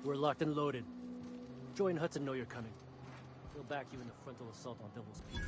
We're locked and loaded. Joy and Hudson know you're coming. They'll back you in the frontal assault on Devil's Peak.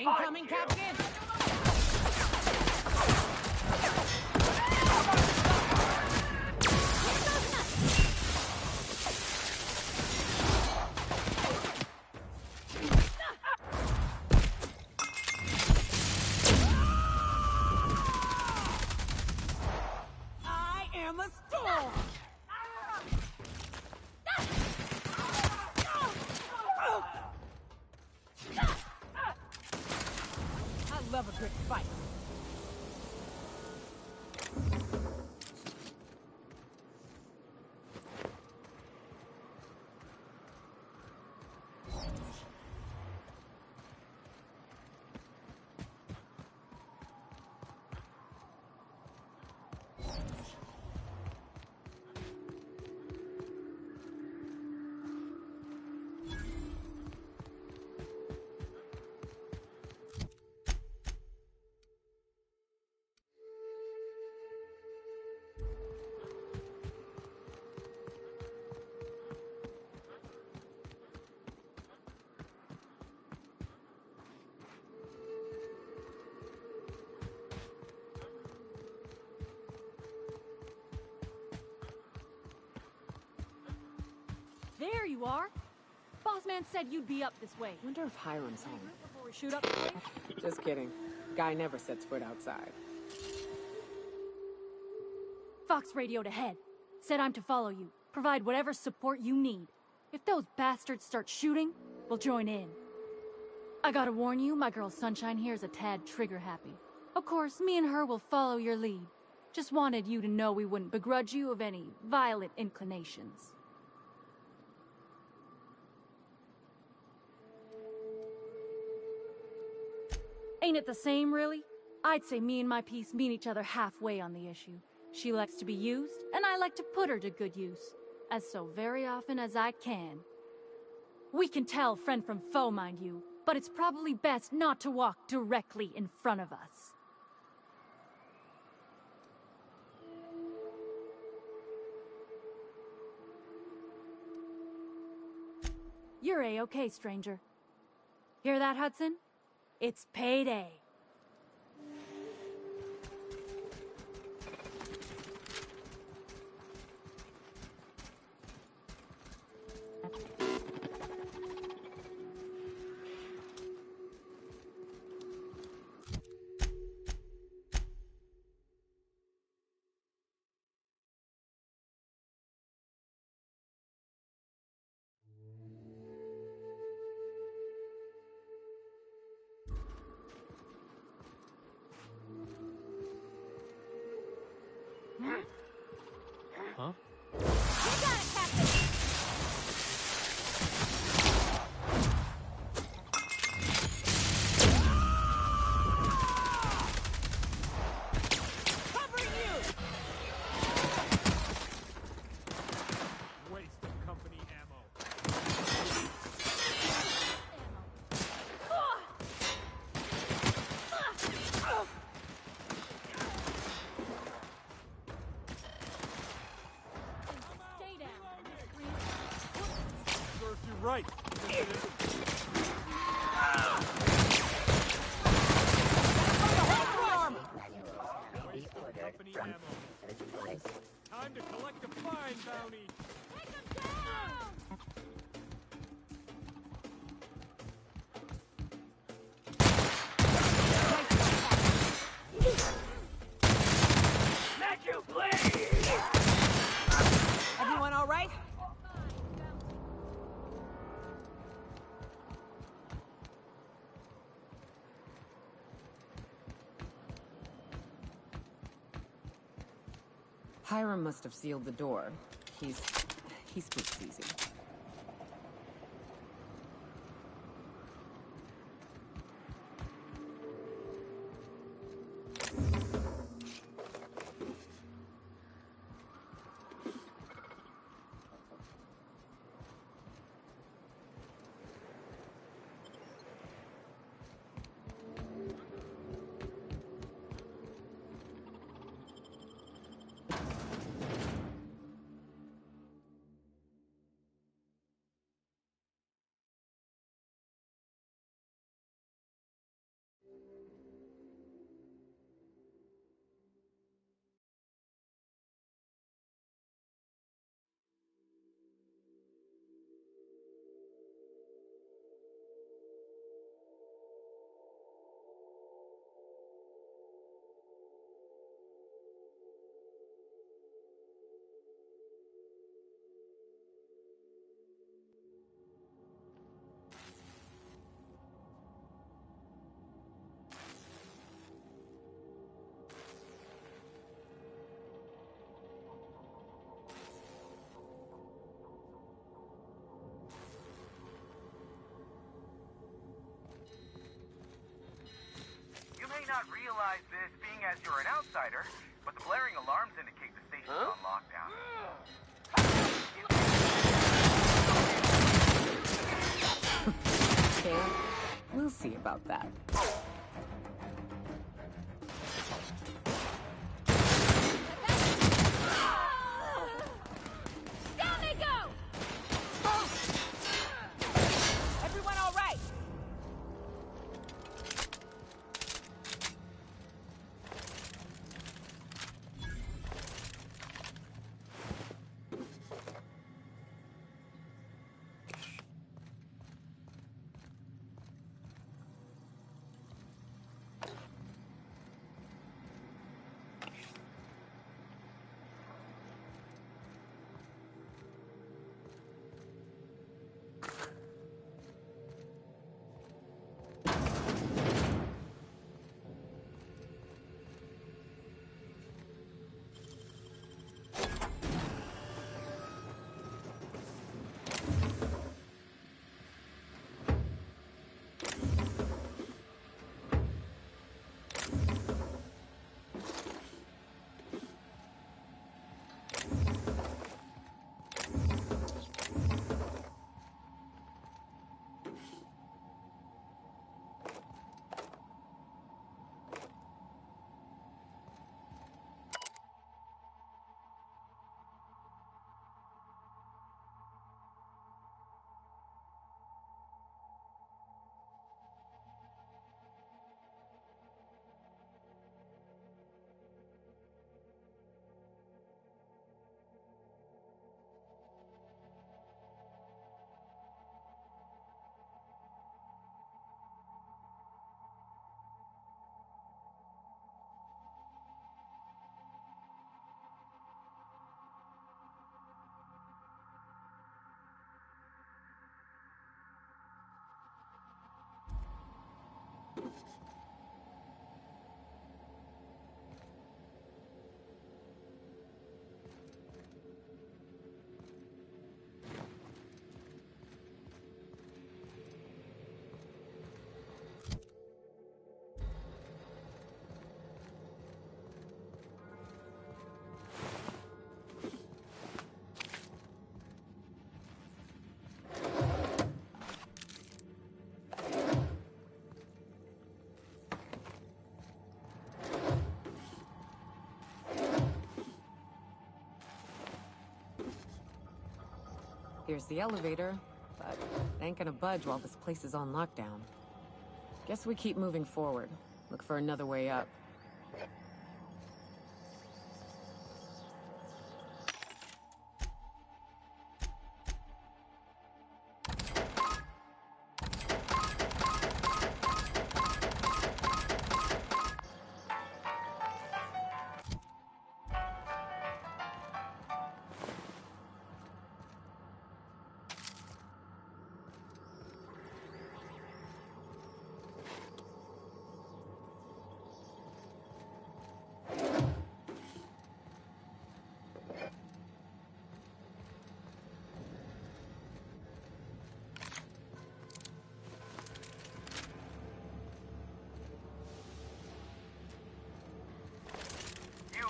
Incoming, Captain! I am a storm! I love a good fight. There you are. Boss man said you'd be up this way. Wonder if Hiram's home. Before we shoot up the place? Just kidding. Guy never sets foot outside. Fox radioed ahead. Said I'm to follow you. Provide whatever support you need. If those bastards start shooting, we'll join in. I gotta warn you, my girl Sunshine here is a tad trigger-happy. Of course, me and her will follow your lead. Just wanted you to know we wouldn't begrudge you of any violent inclinations. Ain't it the same, really? I'd say me and my piece meet each other halfway on the issue. She likes to be used, and I like to put her to good use. As so very often as I can. We can tell friend from foe, mind you, but it's probably best not to walk directly in front of us. You're A-okay, stranger. Hear that, Hudson? It's payday. Huh? You got it, Captain! Covering you! Waste of company ammo. Stay down. Serves you right. Waste of company ammo. Time to collect a fine bounty. Take him down! Everyone all right? Hiram must have sealed the door. He speaks easy. realize this, being as you're an outsider, but the blaring alarms indicate the station's on lockdown. Okay, we'll see about that. Down they go! Everyone all right? Here's the elevator, but it ain't gonna budge while this place is on lockdown. Guess we keep moving forward. Look for another way up.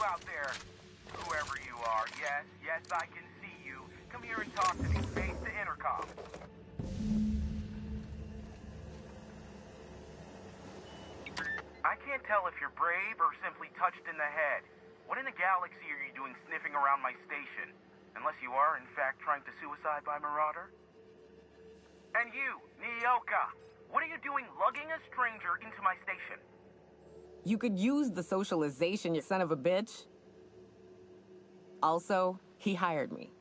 Out there, whoever you are, yes, I can see you. Come here and talk to me. Face the intercom. I can't tell if you're brave or simply touched in the head. What in the galaxy are you doing sniffing around my station? Unless you are, in fact, trying to suicide by Marauder? And you, Nyoka, what are you doing lugging a stranger into my station? You could use the socialization, you son of a bitch. Also, he hired me.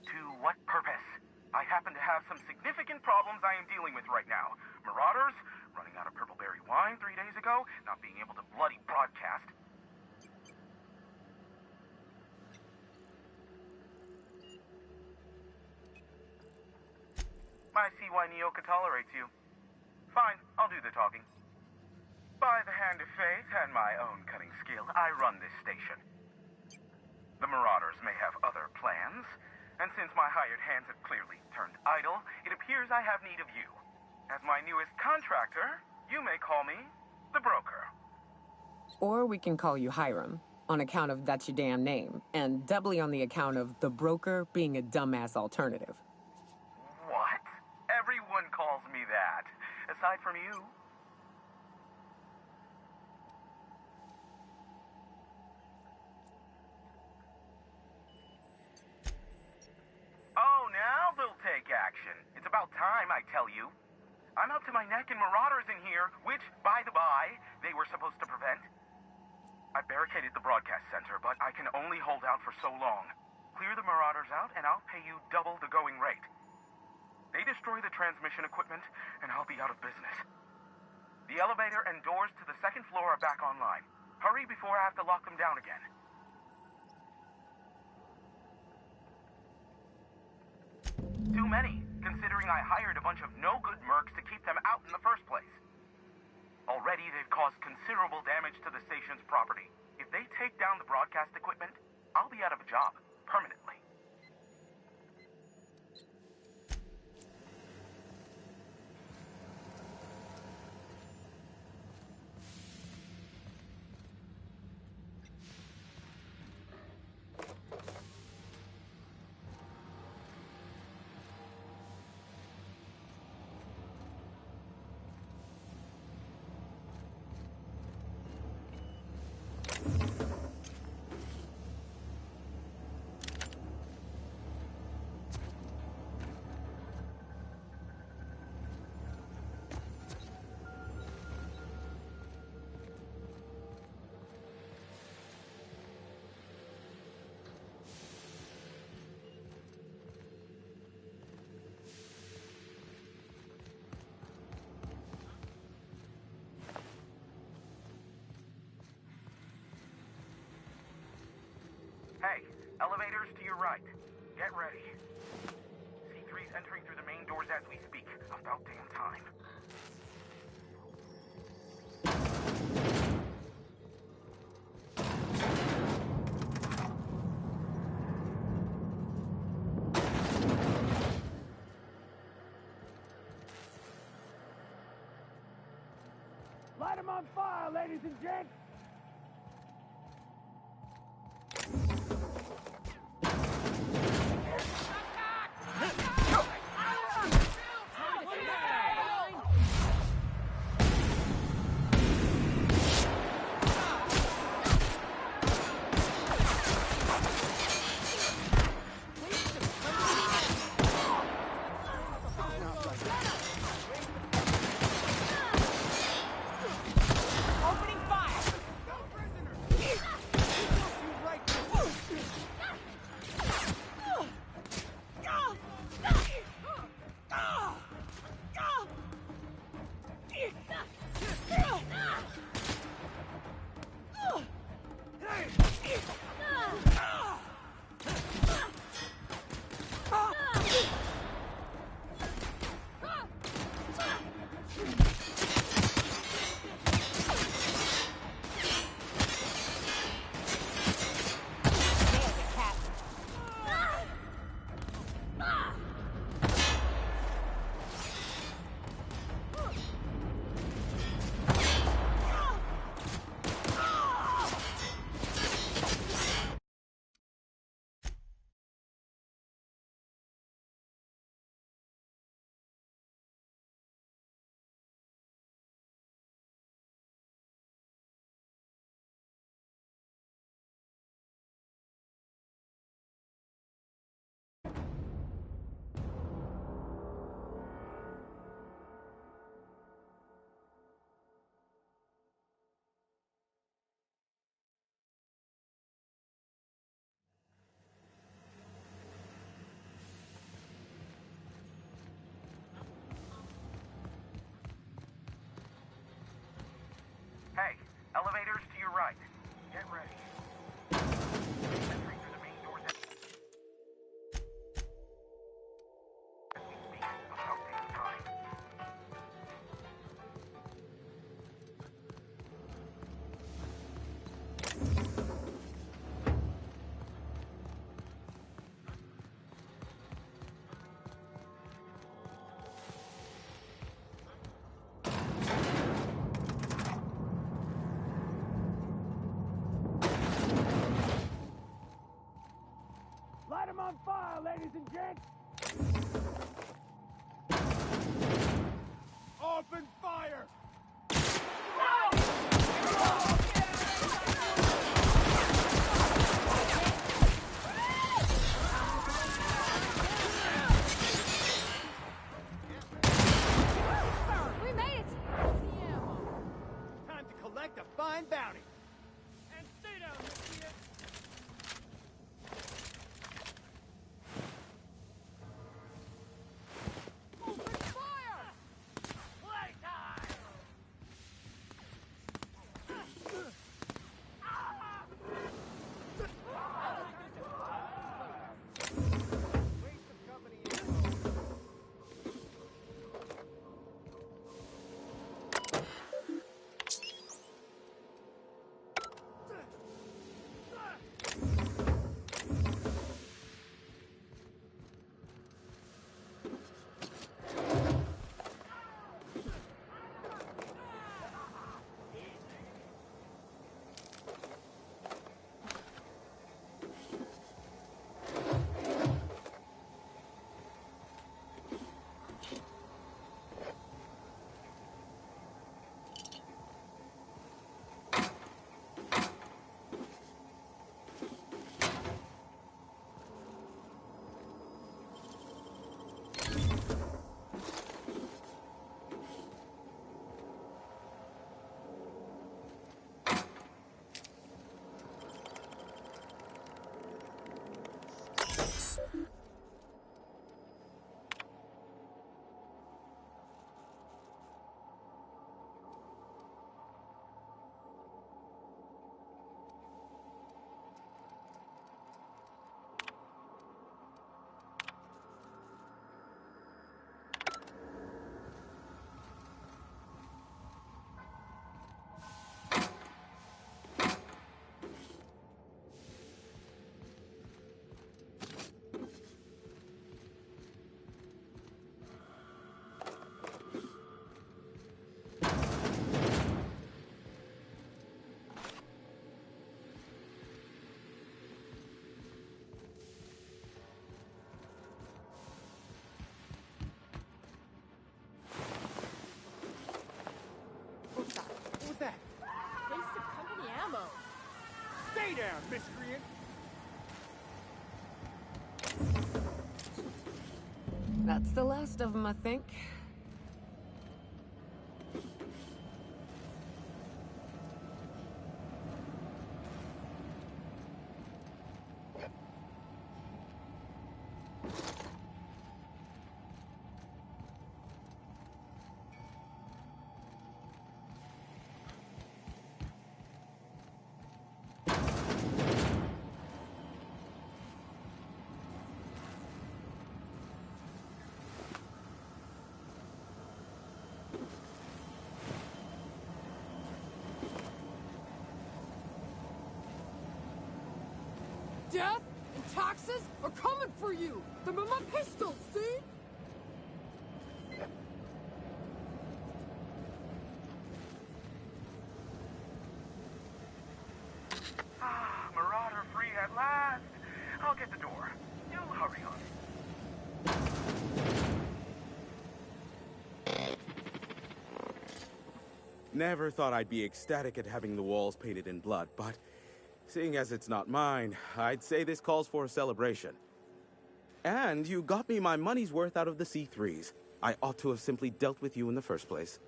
To what purpose? I happen to have some significant problems I am dealing with right now. Marauders, running out of purple-berry wine 3 days ago, not being able to bloody broadcast. I see why Nyoka tolerates you. Fine, I'll do the talking. By the hand of fate and my own cunning skill, I run this station. The Marauders may have other plans, and since my hired hands have clearly turned idle, it appears I have need of you. As my newest contractor, you may call me the Broker. Or we can call you Hiram, on account of that's your damn name, and doubly on the account of the broker being a dumbass alternative. What? Everyone calls me that. Aside from you. Oh, now they'll take action. It's about time, I tell you. I'm up to my neck in marauders in here, which, by the by, they were supposed to prevent. I barricaded the broadcast center, but I can only hold out for so long. Clear the marauders out, and I'll pay you double the going rate. They destroy the transmission equipment, and I'll be out of business. The elevator and doors to the second floor are back online. Hurry before I have to lock them down again. Too many, considering I hired a bunch of no-good mercs to keep them out in the first place. Already, they've caused considerable damage to the station's property. If they take down the broadcast equipment, I'll be out of a job, permanently. Hey, elevators to your right. Get ready. C3's entering through the main doors as we speak. About damn time. Light 'em on fire, ladies and gents! Opening fire! Hey, elevators to your right. Get ready. Entering through the main doors as we speak. About damn time. Open fire! We made it! Time to collect a fine bounty. And stay down, miscreant. Open fire! Playtime! Waste of company ammo. What was that? Waste of company ammo. Stay down, miscreant! That's the last of them, I think. Death and taxes are coming for you! Them are my pistols, see? Ah, Marauder free at last. I'll get the door. You hurry on. Never thought I'd be ecstatic at having the walls painted in blood, but seeing as it's not mine, I'd say this calls for a celebration. And you got me my money's worth out of the C3s. I ought to have simply dealt with you in the first place.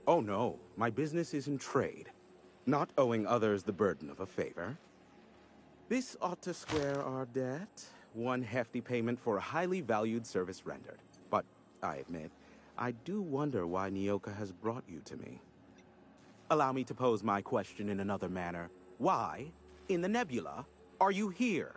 Oh no, my business is in trade, not owing others the burden of a favor. This ought to square our debt. One hefty payment for a highly valued service rendered. But I admit, I do wonder why Nyoka has brought you to me. Allow me to pose my question in another manner. Why, in the nebula, are you here?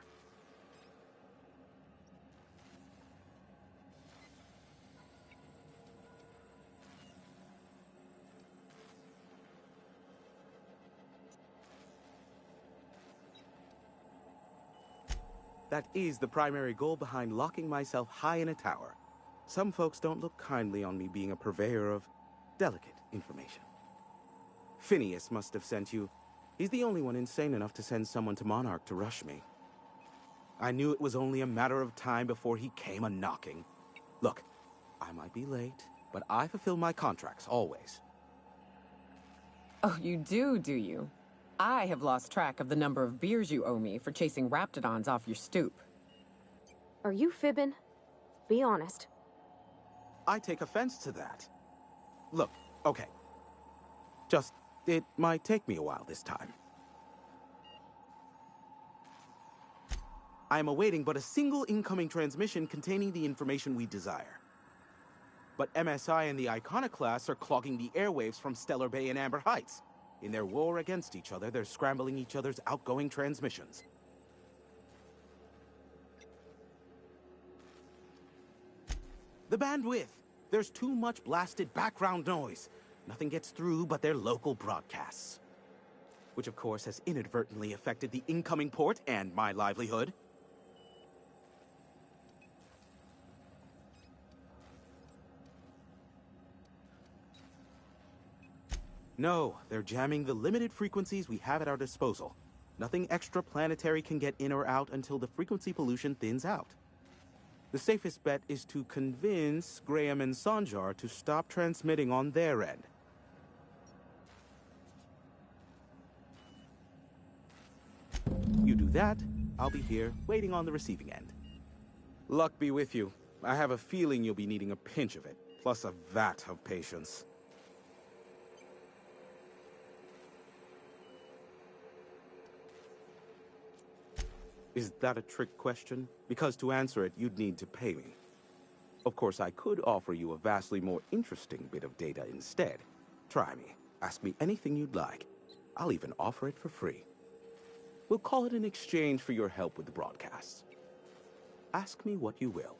That is the primary goal behind locking myself high in a tower. Some folks don't look kindly on me being a purveyor of delicate information. Phineas must have sent you. He's the only one insane enough to send someone to Monarch to rush me. I knew it was only a matter of time before he came a-knocking. Look, I might be late, but I fulfill my contracts, always. Oh, you do you? I have lost track of the number of beers you owe me for chasing Raptidons off your stoop. Are you fibbing? Be honest. I take offense to that. Look, okay. Just, it might take me a while this time. I am awaiting but a single incoming transmission containing the information we desire. But MSI and the Iconoclasts are clogging the airwaves from Stellar Bay and Amber Heights. In their war against each other, they're scrambling each other's outgoing transmissions. The bandwidth! There's too much blasted background noise. Nothing gets through but their local broadcasts. Which, of course, has inadvertently affected the incoming port and my livelihood. No, they're jamming the limited frequencies we have at our disposal. Nothing extraplanetary can get in or out until the frequency pollution thins out. The safest bet is to convince Graham and Sanjar to stop transmitting on their end. You do that, I'll be here, waiting on the receiving end. Luck be with you. I have a feeling you'll be needing a pinch of it, plus a vat of patience. Is that a trick question? Because to answer it, you'd need to pay me. Of course, I could offer you a vastly more interesting bit of data instead. Try me. Ask me anything you'd like. I'll even offer it for free. We'll call it an exchange for your help with the broadcasts. Ask me what you will.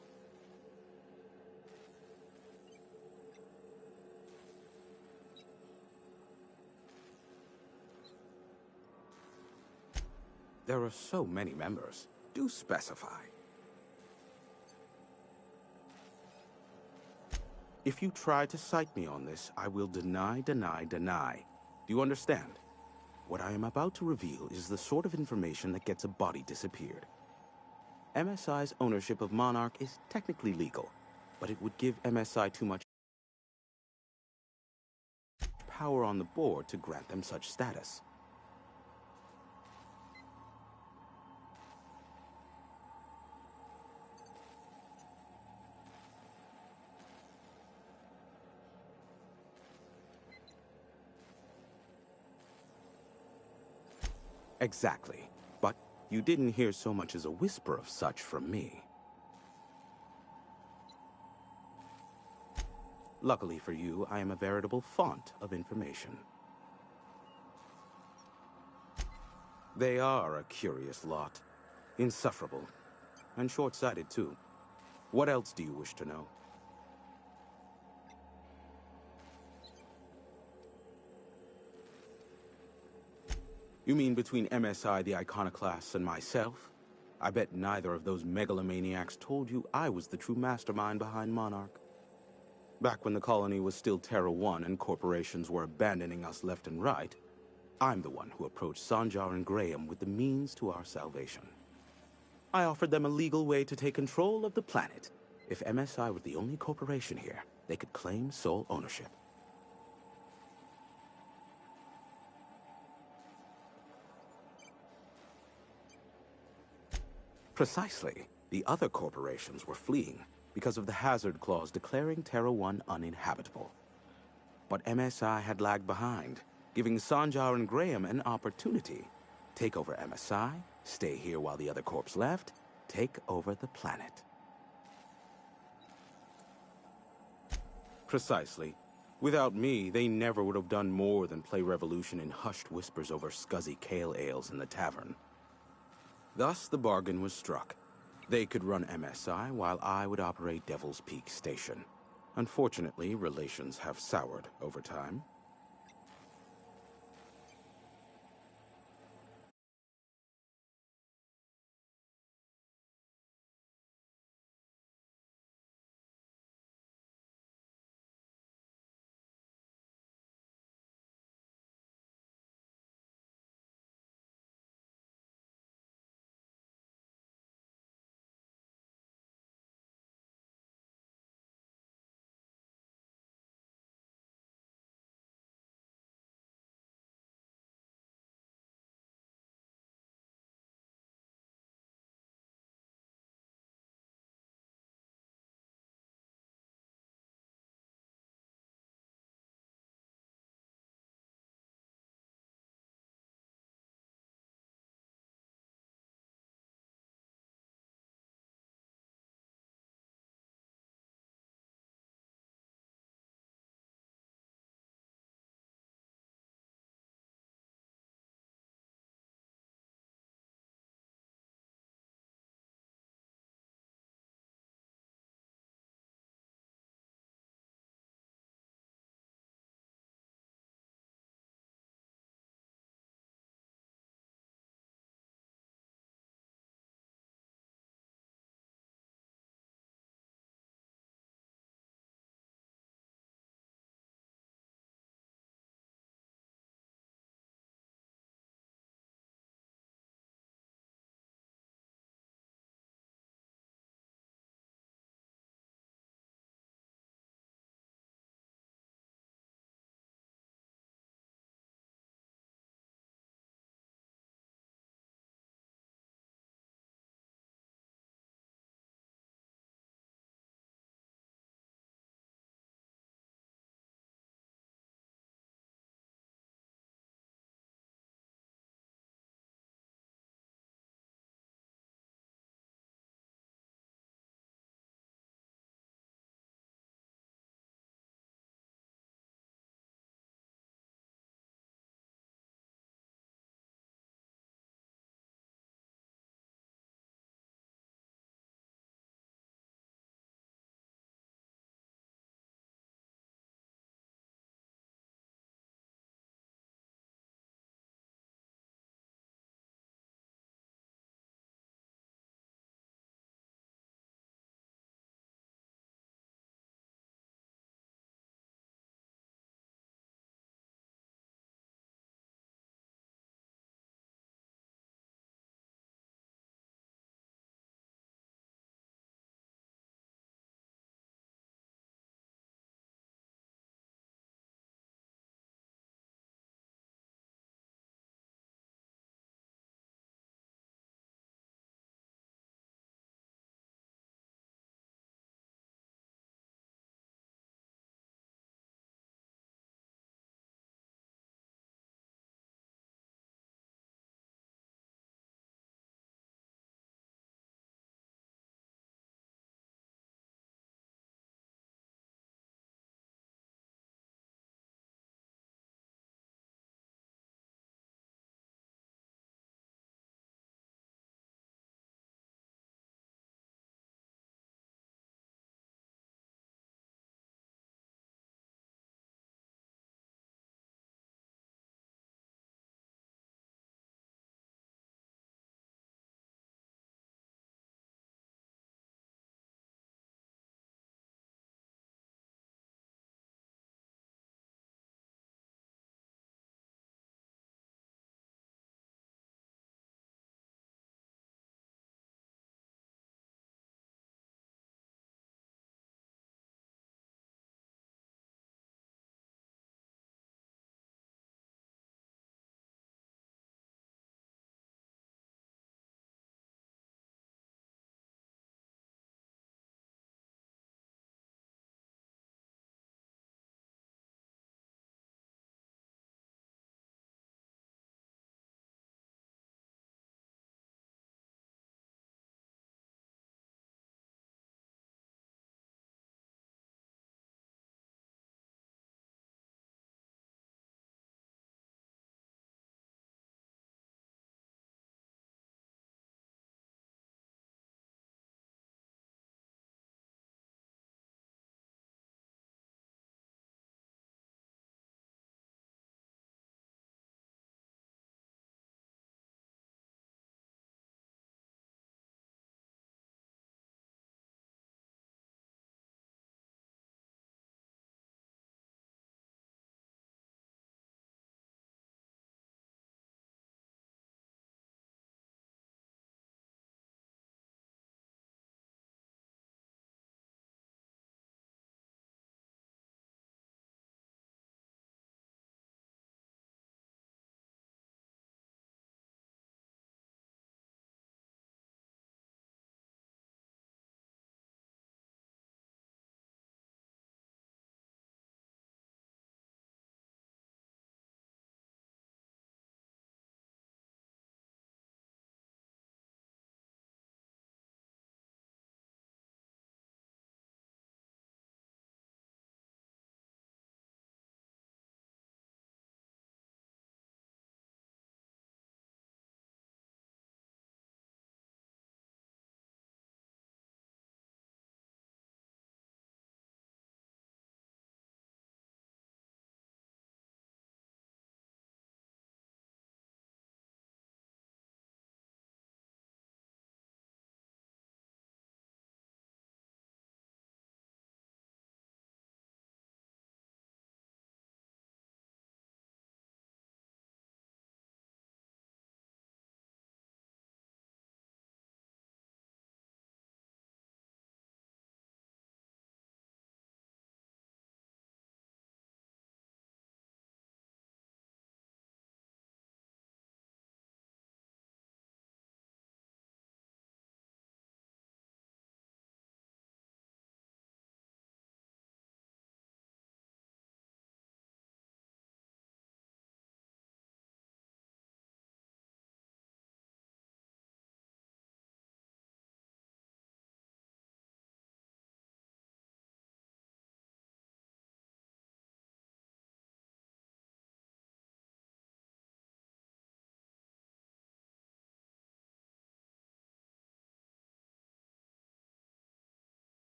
There are so many members. Do specify. If you try to cite me on this, I will deny. Do you understand? What I am about to reveal is the sort of information that gets a body disappeared. MSI's ownership of Monarch is technically legal, but it would give MSI too much power on the board to grant them such status. Exactly. But you didn't hear so much as a whisper of such from me. Luckily for you, I am a veritable font of information. They are a curious lot. Insufferable. And short-sighted, too. What else do you wish to know? You mean between MSI, the Iconoclasts, and myself? I bet neither of those megalomaniacs told you I was the true mastermind behind Monarch. Back when the colony was still Terra 1 and corporations were abandoning us left and right, I'm the one who approached Sanjar and Graham with the means to our salvation. I offered them a legal way to take control of the planet. If MSI were the only corporation here, they could claim sole ownership. Precisely. The other corporations were fleeing because of the hazard clause declaring Terra 1 uninhabitable. But MSI had lagged behind, giving Sanjar and Graham an opportunity. Take over MSI, stay here while the other corps left, take over the planet. Precisely. Without me, they never would have done more than play Revolution in hushed whispers over scuzzy kale ales in the tavern. Thus, the bargain was struck. They could run MSI while I would operate Devil's Peak Station. Unfortunately, relations have soured over time.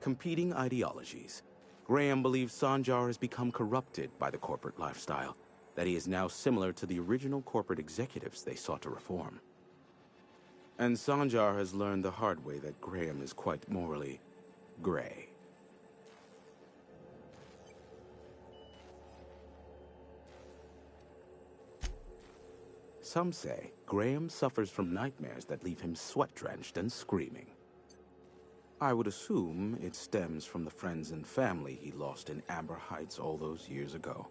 competing ideologies. Graham believes Sanjar has become corrupted by the corporate lifestyle, that he is now similar to the original corporate executives they sought to reform. And Sanjar has learned the hard way that Graham is quite morally gray. Some say Graham suffers from nightmares that leave him sweat-drenched and screaming. I would assume it stems from the friends and family he lost in Amber Heights all those years ago.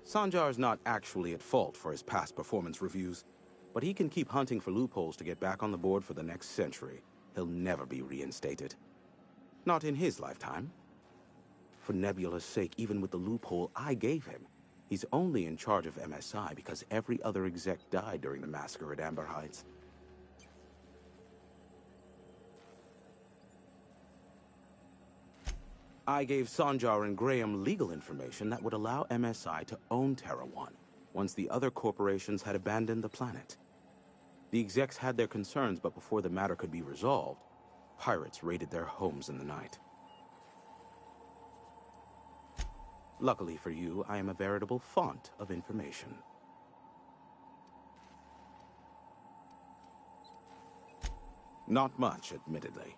Sanjar's not actually at fault for his past performance reviews, but he can keep hunting for loopholes to get back on the board for the next century. He'll never be reinstated. Not in his lifetime. For Nebula's sake, even with the loophole I gave him, he's only in charge of MSI because every other exec died during the massacre at Amber Heights. I gave Sanjar and Graham legal information that would allow MSI to own Terra One, once the other corporations had abandoned the planet. The execs had their concerns, but before the matter could be resolved, pirates raided their homes in the night. Luckily for you, I am a veritable font of information. Not much, admittedly.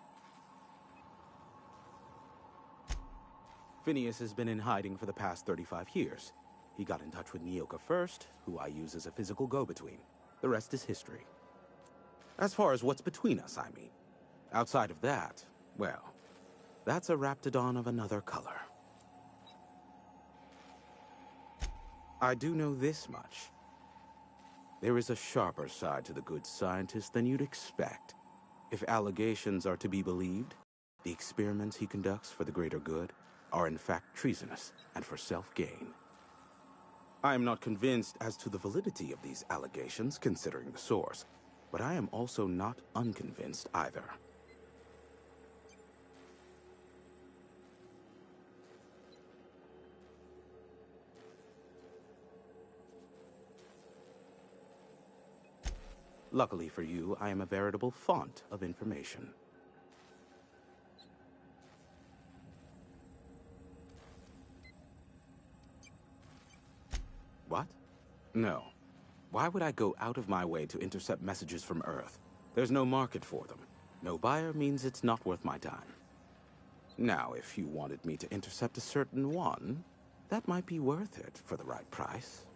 Phineas has been in hiding for the past 35 years. He got in touch with Nyoka first, who I use as a physical go-between. The rest is history. As far as what's between us, I mean. Outside of that, well, that's a Raptidon of another color. I do know this much. There is a sharper side to the good scientist than you'd expect. If allegations are to be believed, the experiments he conducts for the greater good are in fact treasonous and for self-gain. I am not convinced as to the validity of these allegations, considering the source, but I am also not unconvinced either. Luckily for you, I am a veritable font of information. What? No. Why would I go out of my way to intercept messages from Earth? There's no market for them. No buyer means it's not worth my time. Now, if you wanted me to intercept a certain one, that might be worth it for the right price.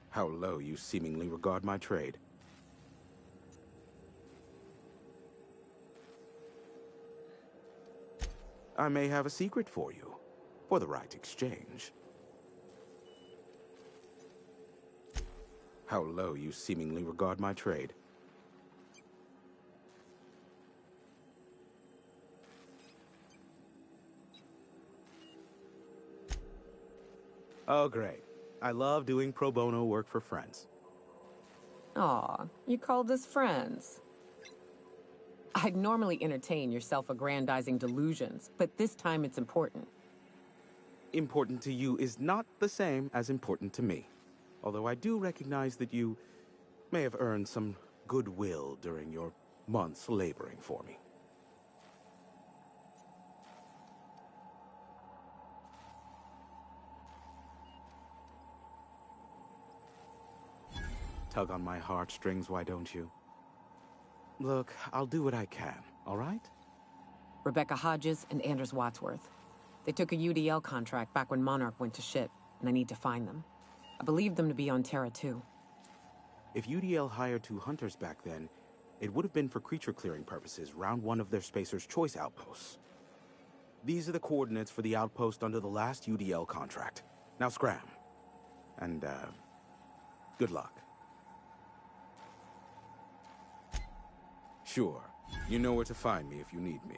How low you seemingly regard my trade. I may have a secret for you, for the right exchange. How low you seemingly regard my trade. Oh, great. I love doing pro bono work for friends. Aw, you called us friends. I'd normally entertain your self-aggrandizing delusions, but this time it's important. Important to you is not the same as important to me. Although I do recognize that you may have earned some goodwill during your months laboring for me. Tug on my heartstrings, why don't you? Look, I'll do what I can, all right? Rebecca Hodges and Anders Wadsworth. They took a UDL contract back when Monarch went to shit, and I need to find them. I believe them to be on Terra 2. If UDL hired 2 hunters back then, it would have been for creature clearing purposes, round 1 of their Spacer's Choice outposts. These are the coordinates for the outpost under the last UDL contract. Now scram. And, good luck. Sure. You know where to find me if you need me.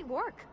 Great work.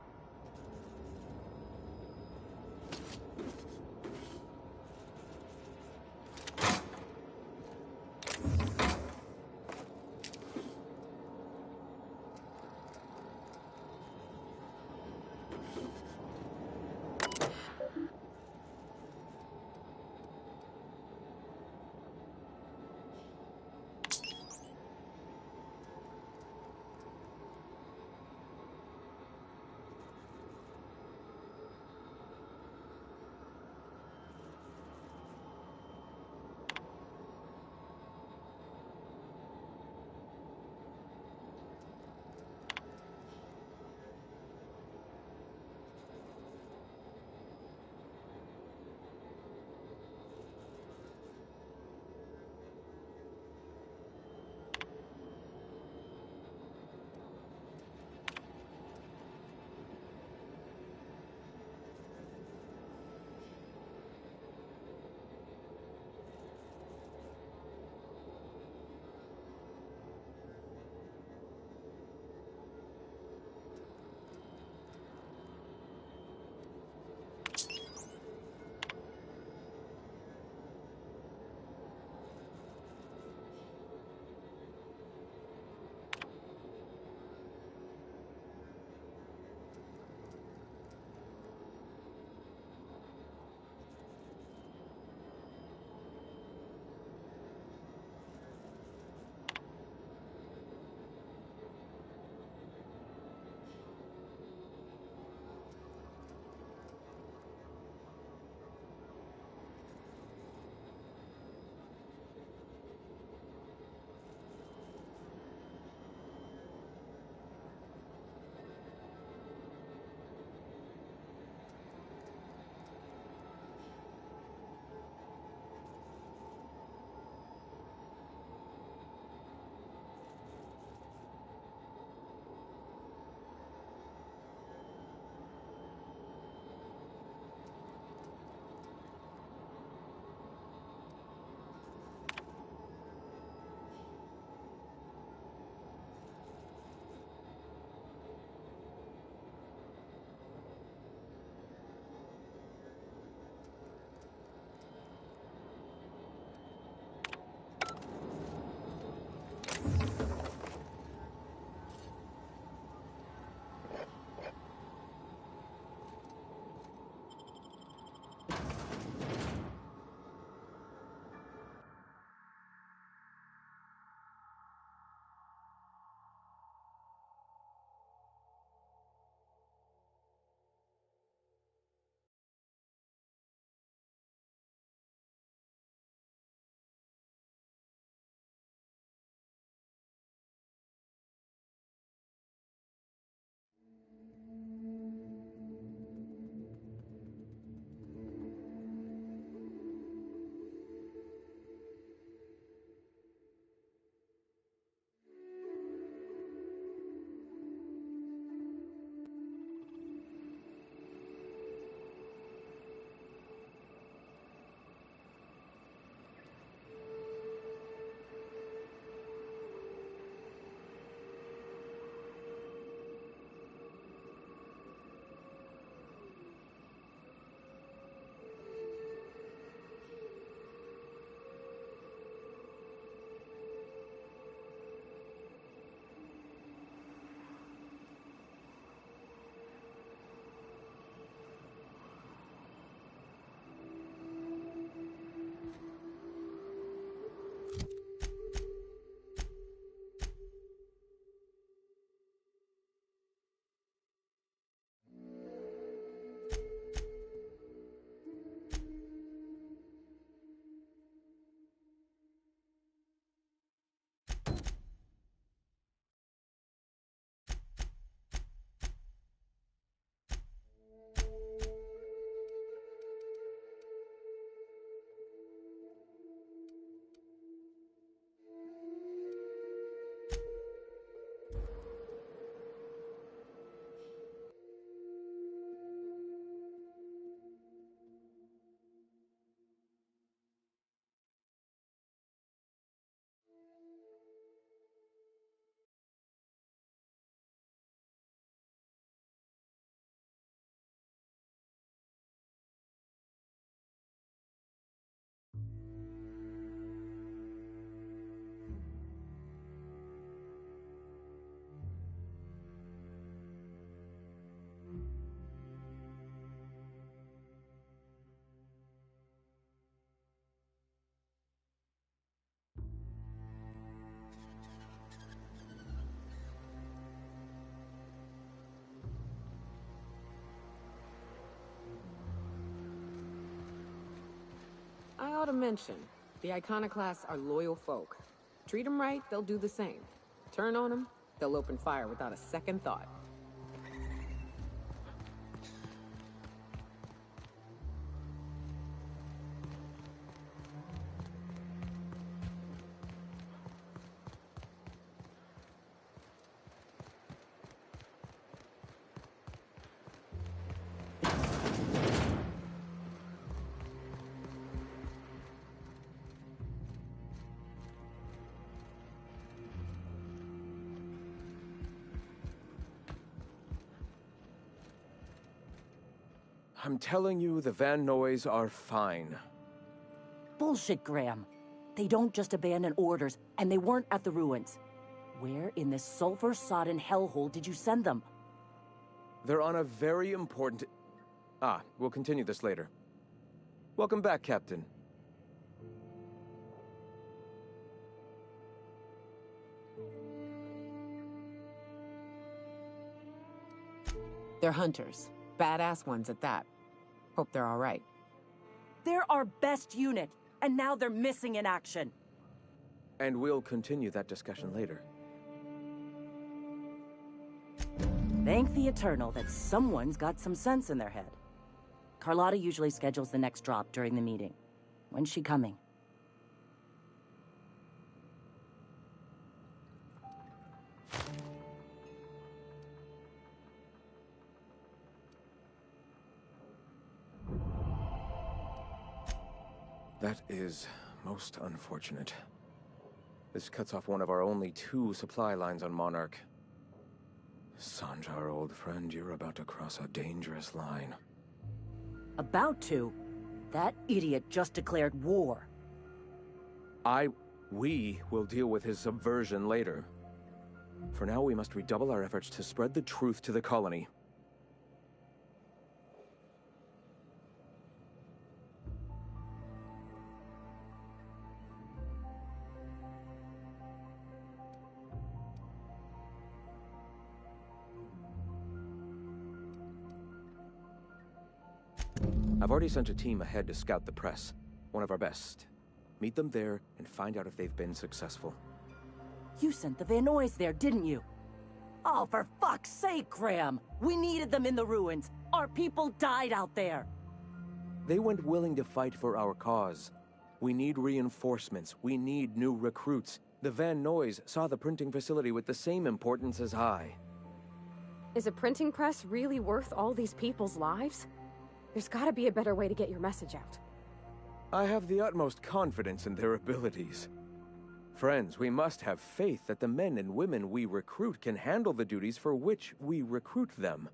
I ought to mention, the Iconoclasts are loyal folk. Treat them right, they'll do the same. Turn on them, they'll open fire without a second thought. I'm telling you, the Van Noys are fine. Bullshit, Graham. They don't just abandon orders, and they weren't at the ruins. Where in this sulfur-sodden hellhole did you send them? They're on a very important... we'll continue this later. Welcome back, Captain. They're hunters. Badass ones at that. Hope they're all right. They're our best unit, and now they're missing in action. And we'll continue that discussion later. Thank the Eternal that someone's got some sense in their head. Carlotta usually schedules the next drop during the meeting. When's she coming? That is most unfortunate. This cuts off one of our only 2 supply lines on Monarch. Sanjar, old friend, you're about to cross a dangerous line. About to? That idiot just declared war. We will deal with his subversion later. For now, we must redouble our efforts to spread the truth to the colony. I've already sent a team ahead to scout the press. One of our best. Meet them there and find out if they've been successful. You sent the Van Noys there, didn't you? Oh, for fuck's sake, Graham! We needed them in the ruins. Our people died out there. They went willing to fight for our cause. We need reinforcements. We need new recruits. The Van Noys saw the printing facility with the same importance as I. Is a printing press really worth all these people's lives? There's gotta be a better way to get your message out. I have the utmost confidence in their abilities. Friends, we must have faith that the men and women we recruit can handle the duties for which we recruit them.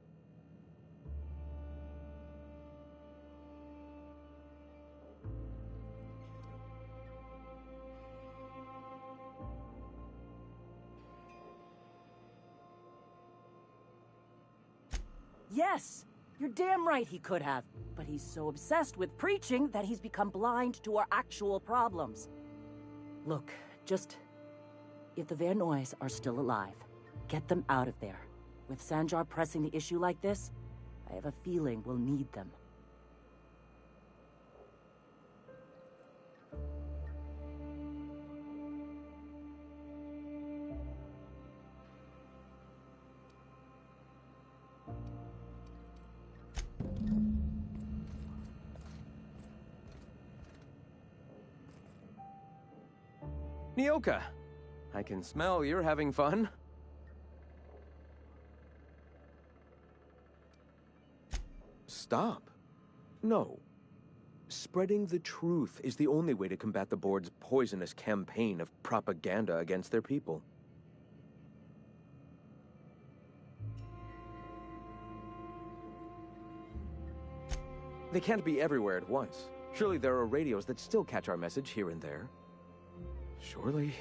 Yes! You're damn right he could have. But he's so obsessed with preaching that he's become blind to our actual problems. Look, just... if the Van Noys are still alive, get them out of there. With Sanjar pressing the issue like this, I have a feeling we'll need them. Nyoka, I can smell you're having fun. Stop. No. Spreading the truth is the only way to combat the board's poisonous campaign of propaganda against their people. They can't be everywhere at once. Surely there are radios that still catch our message here and there. Surely...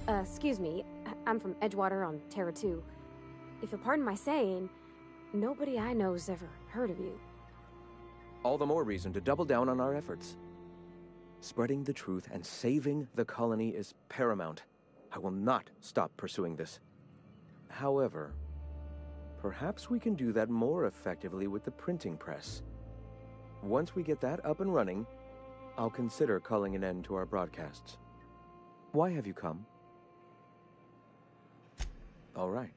Excuse me. I'm from Edgewater on Terra 2. If you'll pardon my saying, nobody I know's ever heard of you. All the more reason to double down on our efforts. Spreading the truth and saving the colony is paramount. I will not stop pursuing this. However, perhaps we can do that more effectively with the printing press. Once we get that up and running, I'll consider calling an end to our broadcasts. Why have you come? All right.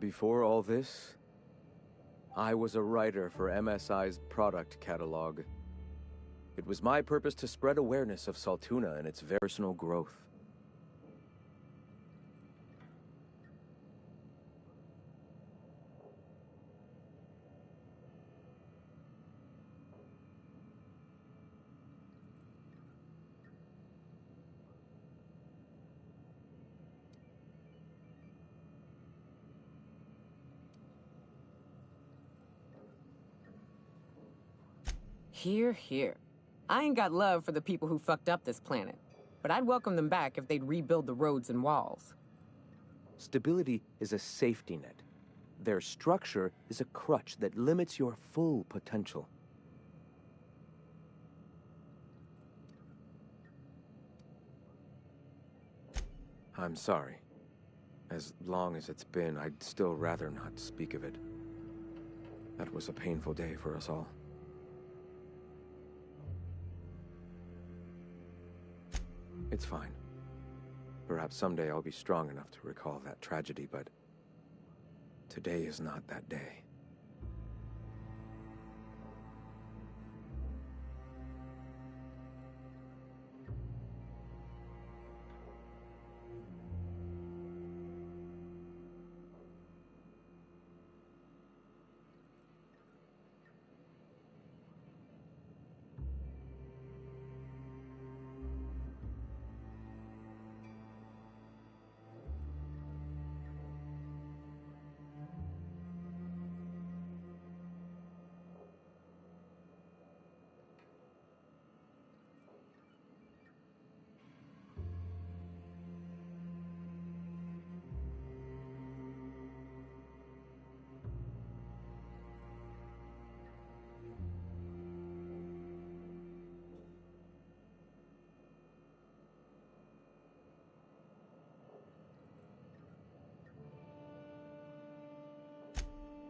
Before all this, I was a writer for MSI's product catalog. It was my purpose to spread awareness of Saltuna and its personal growth. Here, here. I ain't got love for the people who fucked up this planet, but I'd welcome them back if they'd rebuild the roads and walls. Stability is a safety net. Their structure is a crutch that limits your full potential. I'm sorry. As long as it's been, I'd still rather not speak of it. That was a painful day for us all. It's fine. Perhaps someday I'll be strong enough to recall that tragedy, but today is not that day.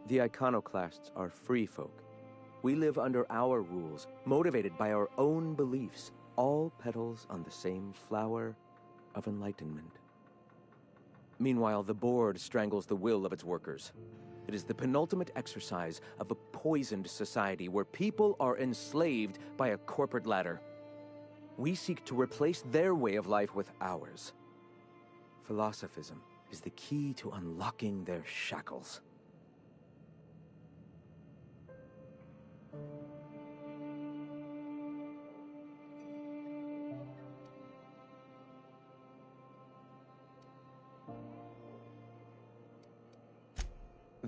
The Iconoclasts are free folk. We live under our rules, motivated by our own beliefs, all petals on the same flower of enlightenment. Meanwhile, the board strangles the will of its workers. It is the penultimate exercise of a poisoned society where people are enslaved by a corporate ladder. We seek to replace their way of life with ours. Philosophism is the key to unlocking their shackles.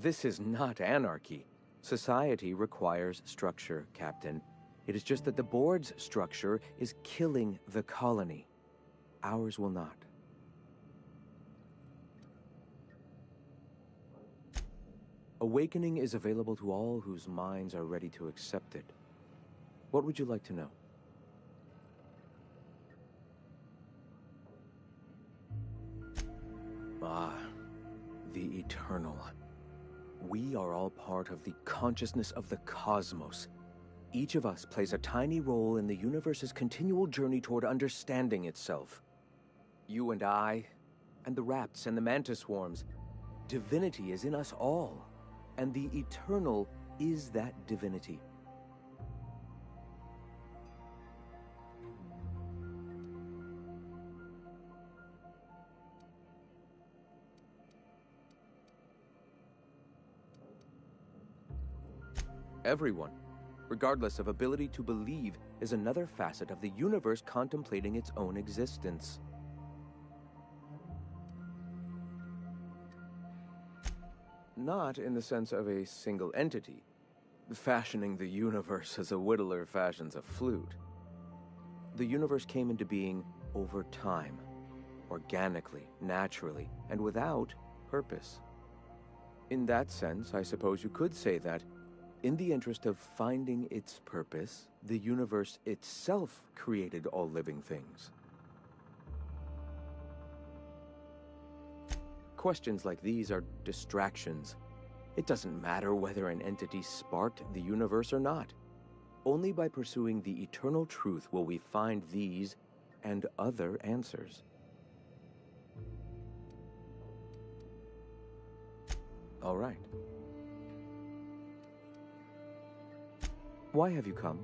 This is not anarchy. Society requires structure, Captain. It is just that the board's structure is killing the colony. Ours will not. Awakening is available to all whose minds are ready to accept it. What would you like to know? Ah, the Eternal. We are all part of the consciousness of the cosmos. Each of us plays a tiny role in the universe's continual journey toward understanding itself. You and I, and the rats and the mantis swarms. Divinity is in us all, and the Eternal is that divinity. Everyone, regardless of ability to believe, is another facet of the universe contemplating its own existence. Not in the sense of a single entity, fashioning the universe as a whittler fashions a flute. The universe came into being over time, organically, naturally, and without purpose. In that sense, I suppose you could say that, in the interest of finding its purpose, the universe itself created all living things. Questions like these are distractions. It doesn't matter whether an entity sparked the universe or not. Only by pursuing the eternal truth will we find these and other answers. All right. Why have you come?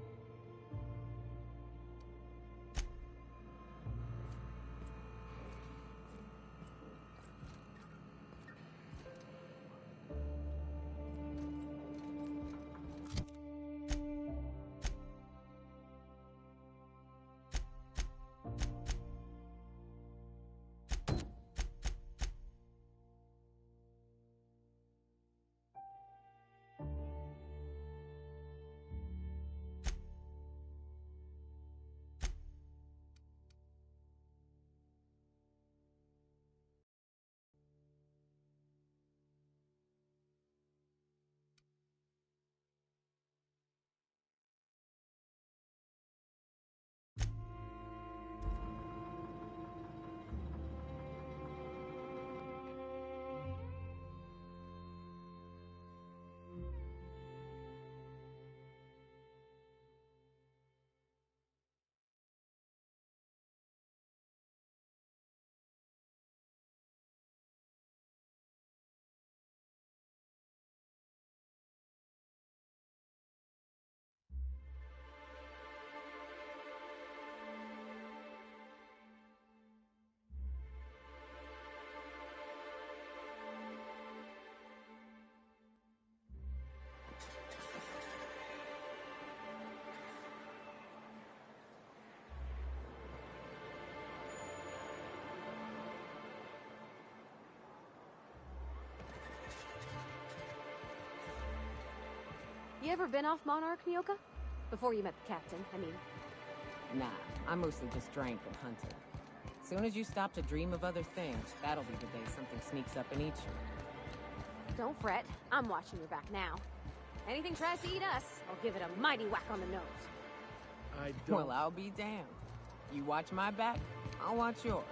You ever been off Monarch, Nyoka? Before you met the captain, I mean. Nah, I mostly just drank and hunted. Soon as you stop to dream of other things, that'll be the day something sneaks up and eats you. Don't fret. I'm watching your back now. Anything tries to eat us, I'll give it a mighty whack on the nose. I don't... Well, I'll be damned. You watch my back, I'll watch yours.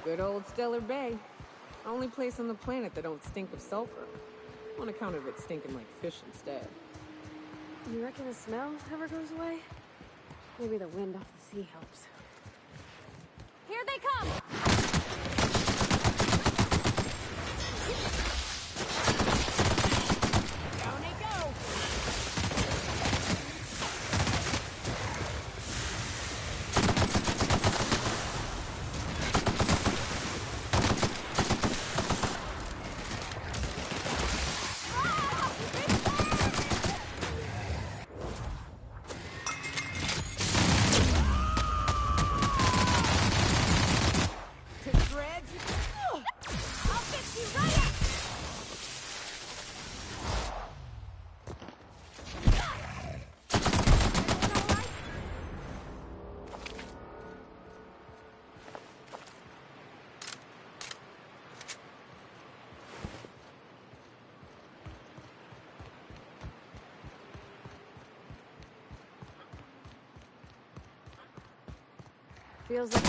Good old Stellar Bay. Only place on the planet that don't stink of sulfur. On account of it stinking like fish instead. You reckon the smell ever goes away? Maybe the wind off the sea helps. Here they come! Down they go! Feels like...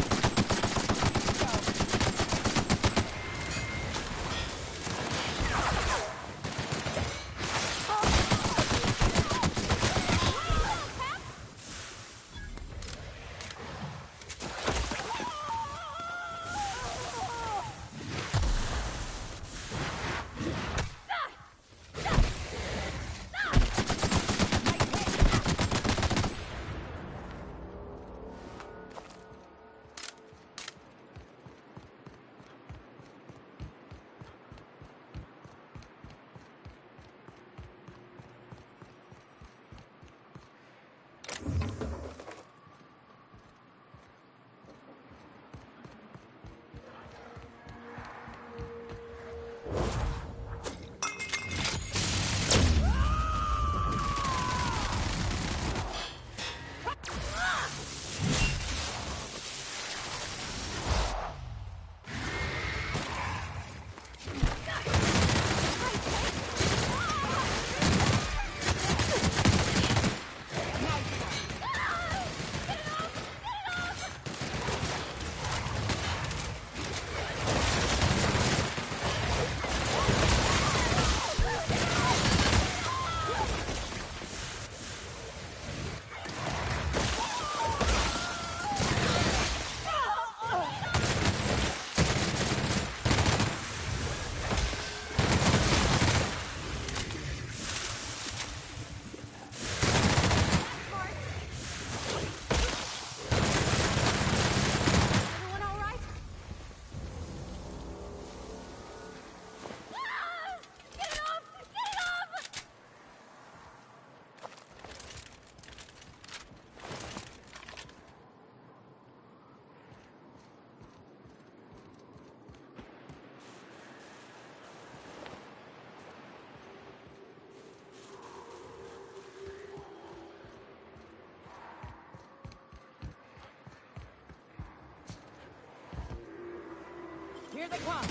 Here they come!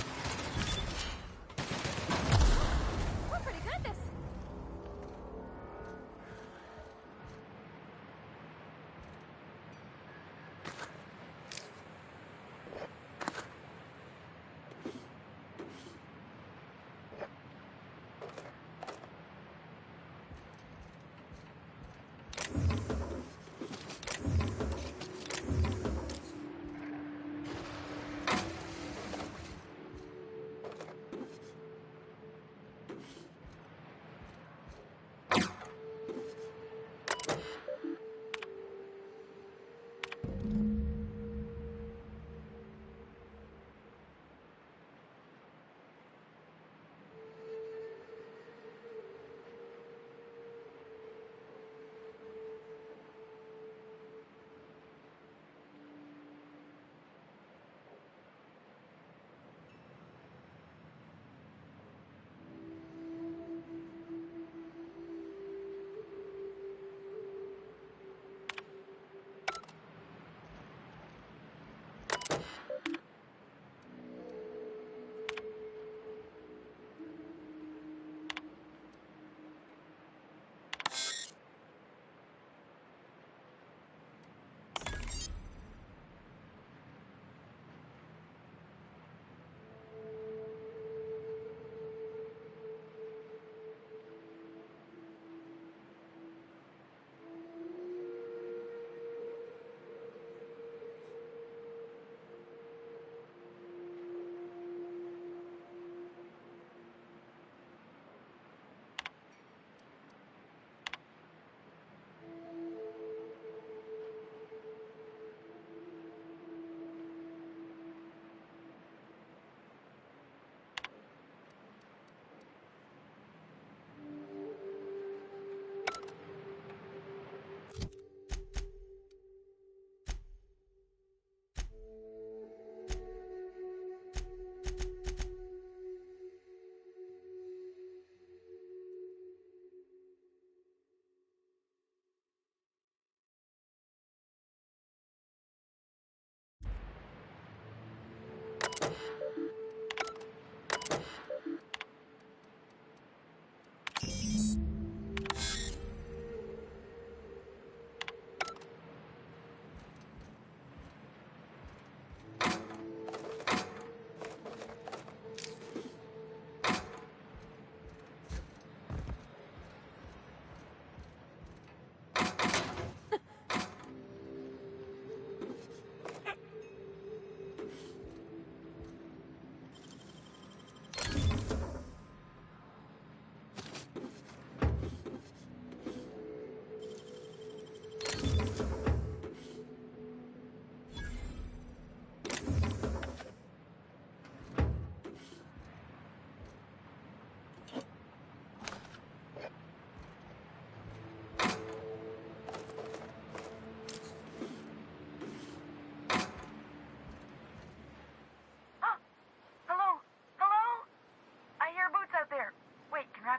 We're pretty good at this.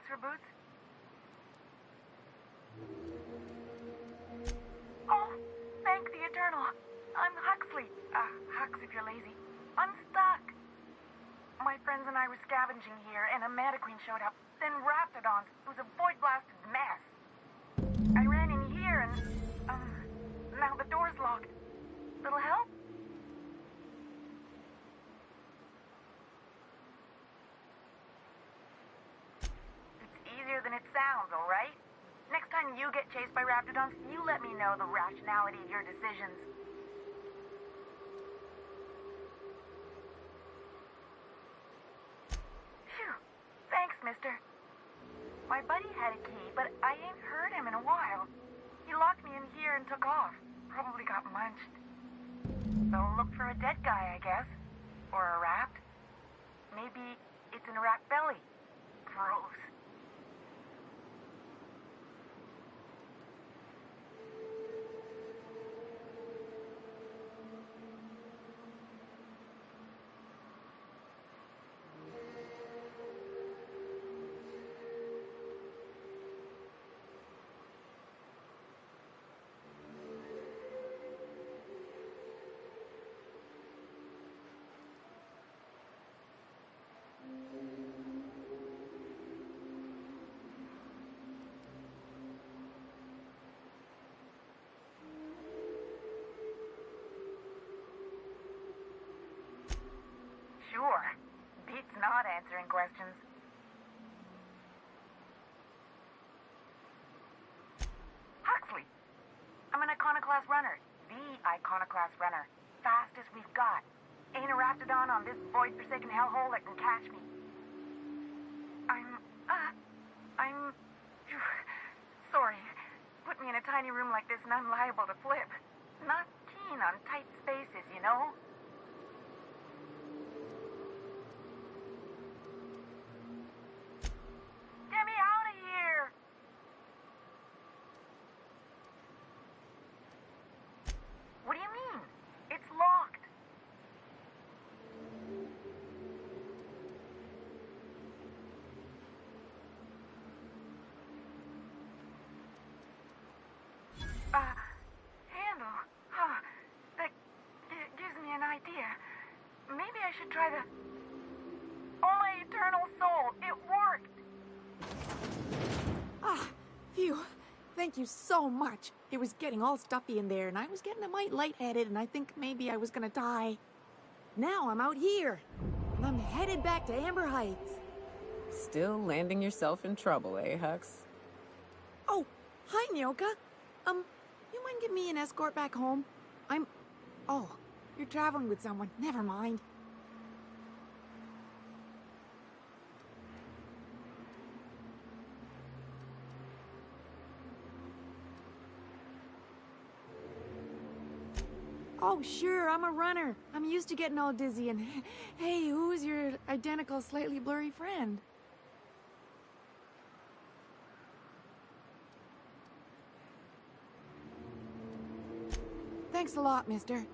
for boots? Oh, thank the Eternal. I'm Huxley. Hux if you're lazy. I'm stuck. My friends and I were scavenging here, and a Meta Queen showed up. Then Raptidons. It was a void-blasted mess. I ran in here and, now the door's locked. Little help? It's easier than it sounds, all right? Next time you get chased by Raptidons, you let me know the rationality of your decisions. Phew. Thanks, mister. My buddy had a key, but I ain't heard him in a while. He locked me in here and took off. Probably got munched. So look for a dead guy, I guess. Or a rat. Maybe it's in a rat belly. Gross. Sure. Beats not answering questions. Huxley. I'm an Iconoclast runner. The Iconoclast runner. Fastest we've got. Ain't a Raptidon on this void-forsaken hellhole that can catch me. I'm... sorry. Put me in a tiny room like this and I'm liable to flip. Not keen on tight spaces, you know? Get me out of here! What do you mean? It's locked. Handle. Huh. That gives me an idea. Maybe I should try the... Oh, my eternal soul! It worked! Phew. Thank you so much. It was getting all stuffy in there, and I was getting a mite lightheaded, and I think maybe I was gonna die. Now I'm out here, and I'm headed back to Amber Heights. Still landing yourself in trouble, eh, Hux? Oh, hi, Nyoka. You mind giving me an escort back home? Oh, you're traveling with someone. Never mind. Oh, sure, I'm a runner. I'm used to getting all dizzy and... Hey, who's your identical, slightly blurry friend? Thanks a lot, mister.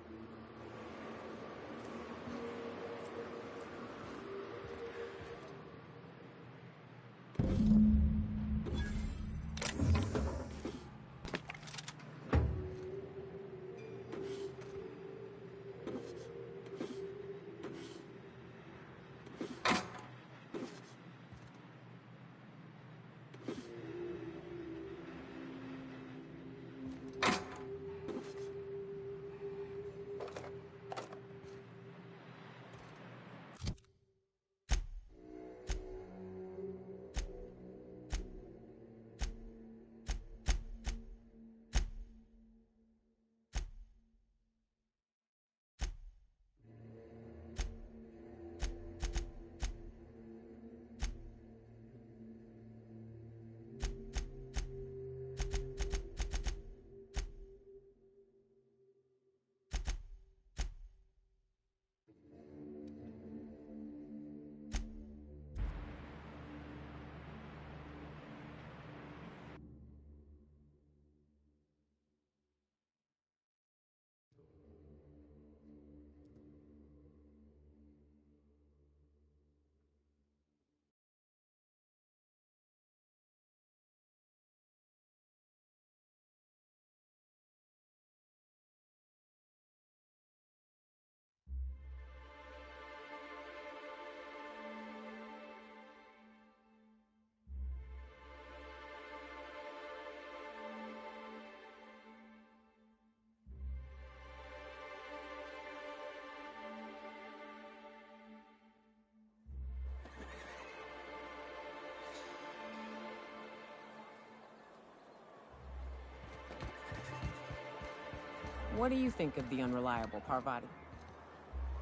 What do you think of the Unreliable, Parvati?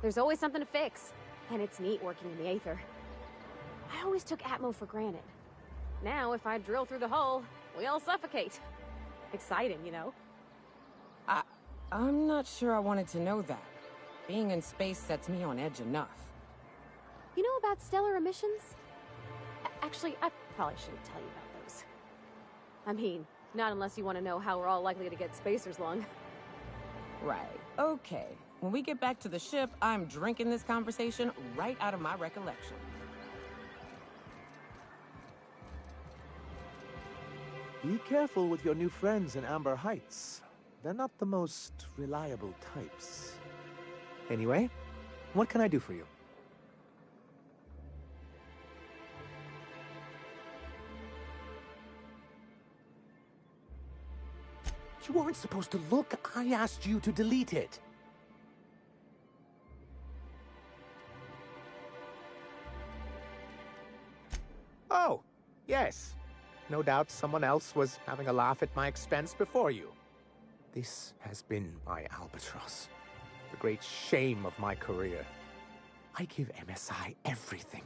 There's always something to fix, and it's neat working in the Aether. I always took Atmo for granted. Now, if I drill through the hull, we all suffocate. Exciting, you know? I'm not sure I wanted to know that. Being in space sets me on edge enough. You know about stellar emissions? Actually, I probably shouldn't tell you about those. I mean, not unless you want to know how we're all likely to get spacers lung. Right. Okay. When we get back to the ship, I'm drinking this conversation right out of my recollection. Be careful with your new friends in Amber Heights. They're not the most reliable types. Anyway, what can I do for you? You weren't supposed to look. I asked you to delete it. Oh, yes. No doubt someone else was having a laugh at my expense before you. This has been my albatross. The great shame of my career. I give MSI everything.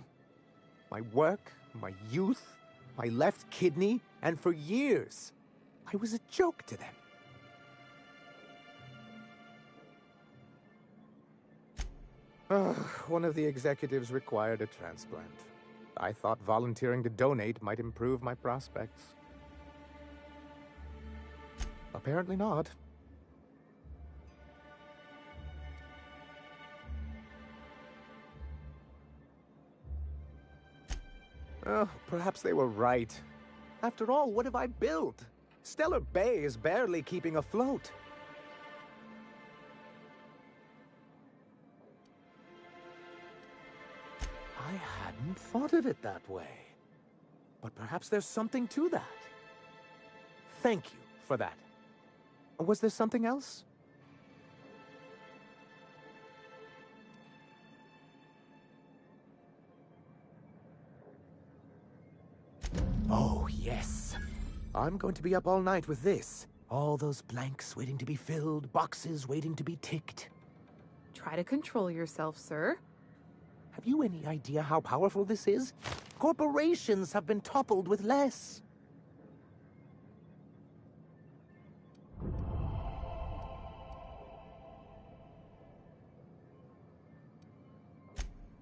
My work, my youth, my left kidney, and for years, I was a joke to them. One of the executives required a transplant. I thought volunteering to donate might improve my prospects. Apparently not. Oh, perhaps they were right. After all, what have I built? Stellar Bay is barely keeping afloat. I hadn't thought of it that way. But perhaps there's something to that. Thank you for that. Was there something else? Oh, yes. I'm going to be up all night with this. All those blanks waiting to be filled, boxes waiting to be ticked. Try to control yourself, sir. Have you any idea how powerful this is? Corporations have been toppled with less.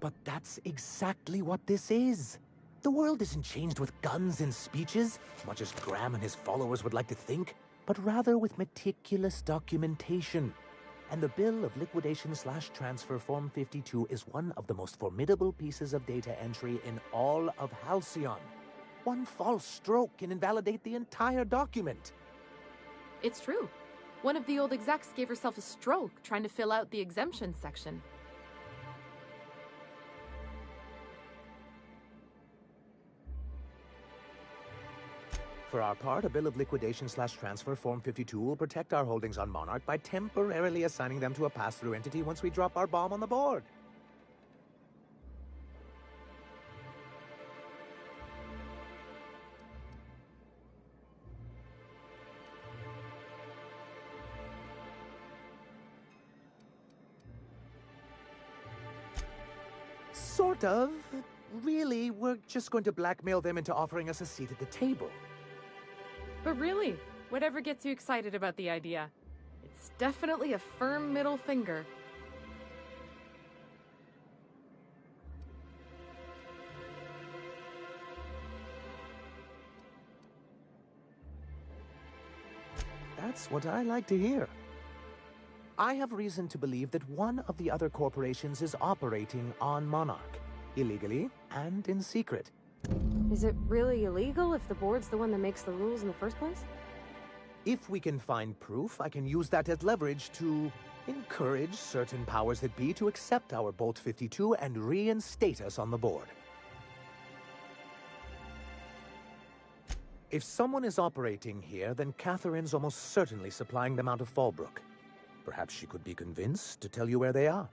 But that's exactly what this is. The world isn't changed with guns and speeches, much as Graham and his followers would like to think, but rather with meticulous documentation. And the Bill of Liquidation/Transfer Form 52 is one of the most formidable pieces of data entry in all of Halcyon. One false stroke can invalidate the entire document. It's true. One of the old execs gave herself a stroke trying to fill out the exemption section. For our part, a Bill of Liquidation/Transfer Form 52 will protect our holdings on Monarch by temporarily assigning them to a pass-through entity once we drop our bomb on the board. Sort of. Really, we're just going to blackmail them into offering us a seat at the table. But really, whatever gets you excited about the idea? It's definitely a firm middle finger. That's what I like to hear. I have reason to believe that one of the other corporations is operating on Monarch, illegally and in secret. Is it really illegal if the board's the one that makes the rules in the first place? If we can find proof, I can use that as leverage to encourage certain powers that be to accept our Bolt 52 and reinstate us on the board. If someone is operating here, then Catherine's almost certainly supplying them out of Fallbrook. Perhaps she could be convinced to tell you where they are.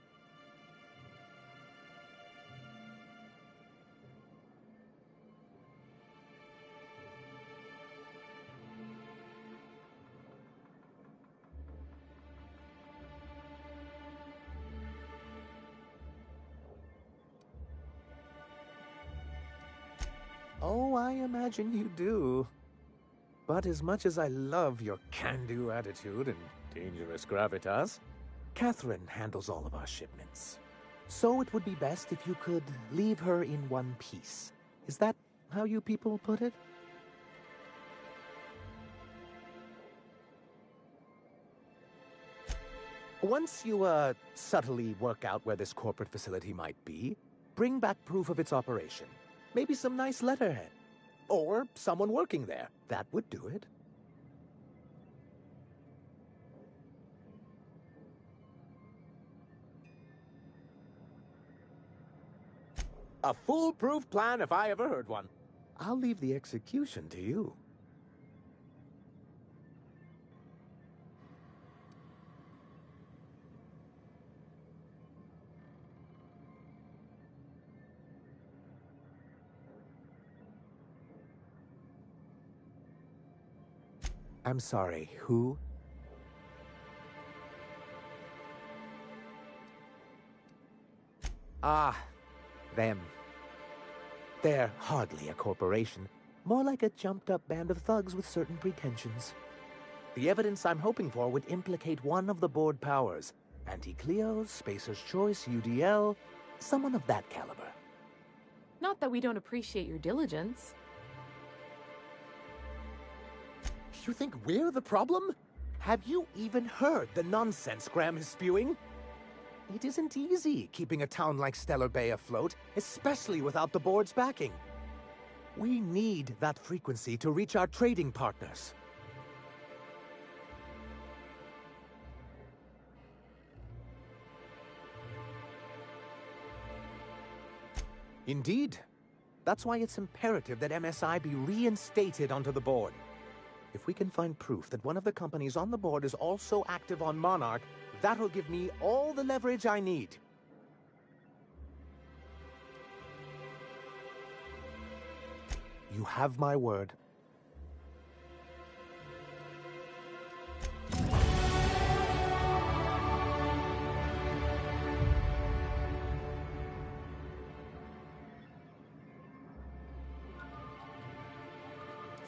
Oh, I imagine you do. But as much as I love your can-do attitude and dangerous gravitas, Catherine handles all of our shipments. So it would be best if you could leave her in one piece. Is that how you people put it? Once you, subtly work out where this corporate facility might be, bring back proof of its operation. Maybe some nice letterhead. Or someone working there. That would do it. A foolproof plan if I ever heard one. I'll leave the execution to you. I'm sorry, who? Ah, them. They're hardly a corporation, more like a jumped-up band of thugs with certain pretensions. The evidence I'm hoping for would implicate one of the board powers. Anti-Cleos, Spacer's Choice, UDL, someone of that caliber. Not that we don't appreciate your diligence. You think we're the problem? Have you even heard the nonsense Graham is spewing? It isn't easy keeping a town like Stellar Bay afloat, especially without the board's backing. We need that frequency to reach our trading partners. Indeed. That's why it's imperative that MSI be reinstated onto the board. If we can find proof that one of the companies on the board is also active on Monarch, that'll give me all the leverage I need. You have my word.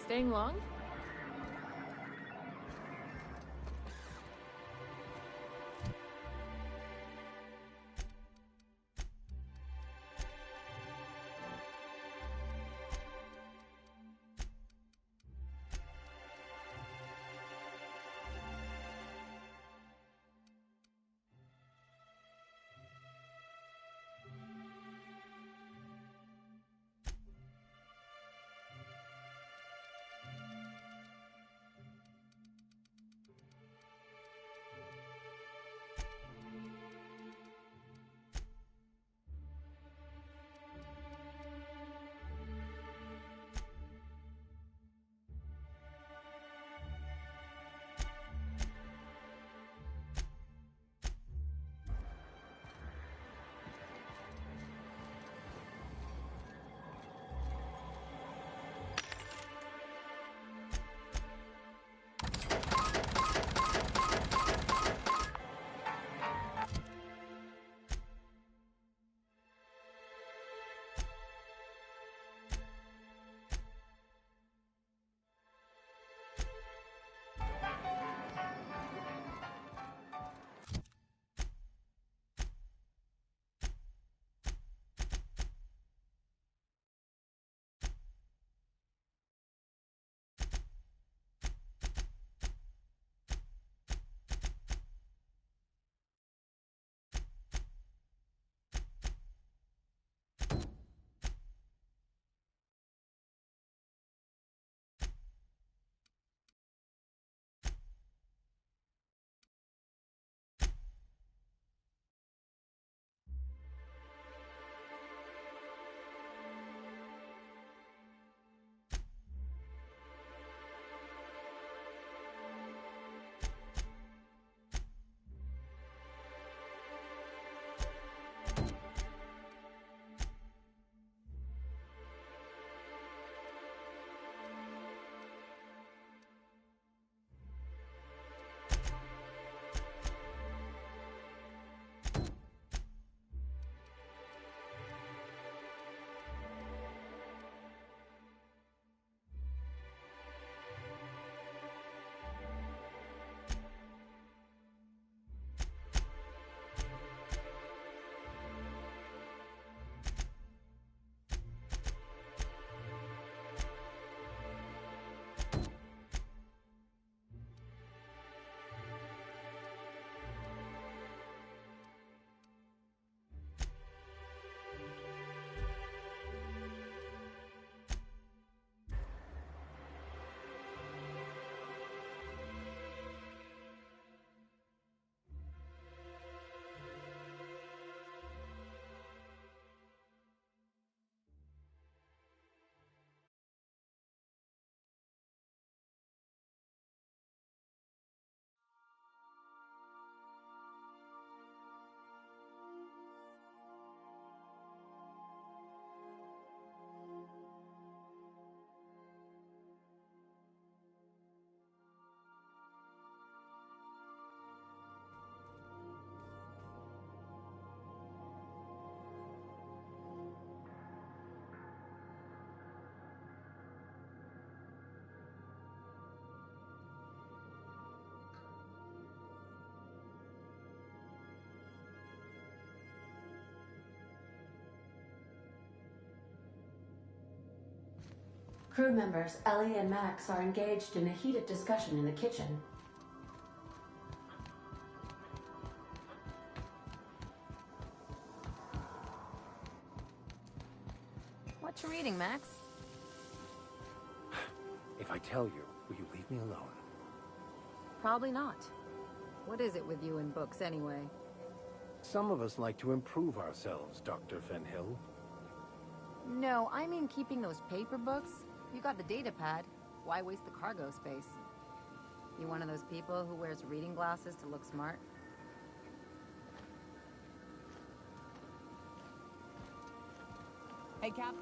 Staying long? Crew members Ellie and Max are engaged in a heated discussion in the kitchen. What you reading, Max? If I tell you, will you leave me alone? Probably not. What is it with you and books, anyway? Some of us like to improve ourselves, Dr. Fenhill. No, I mean keeping those paper books. You got the data pad. Why waste the cargo space? You one of those people who wears reading glasses to look smart? Hey, Captain.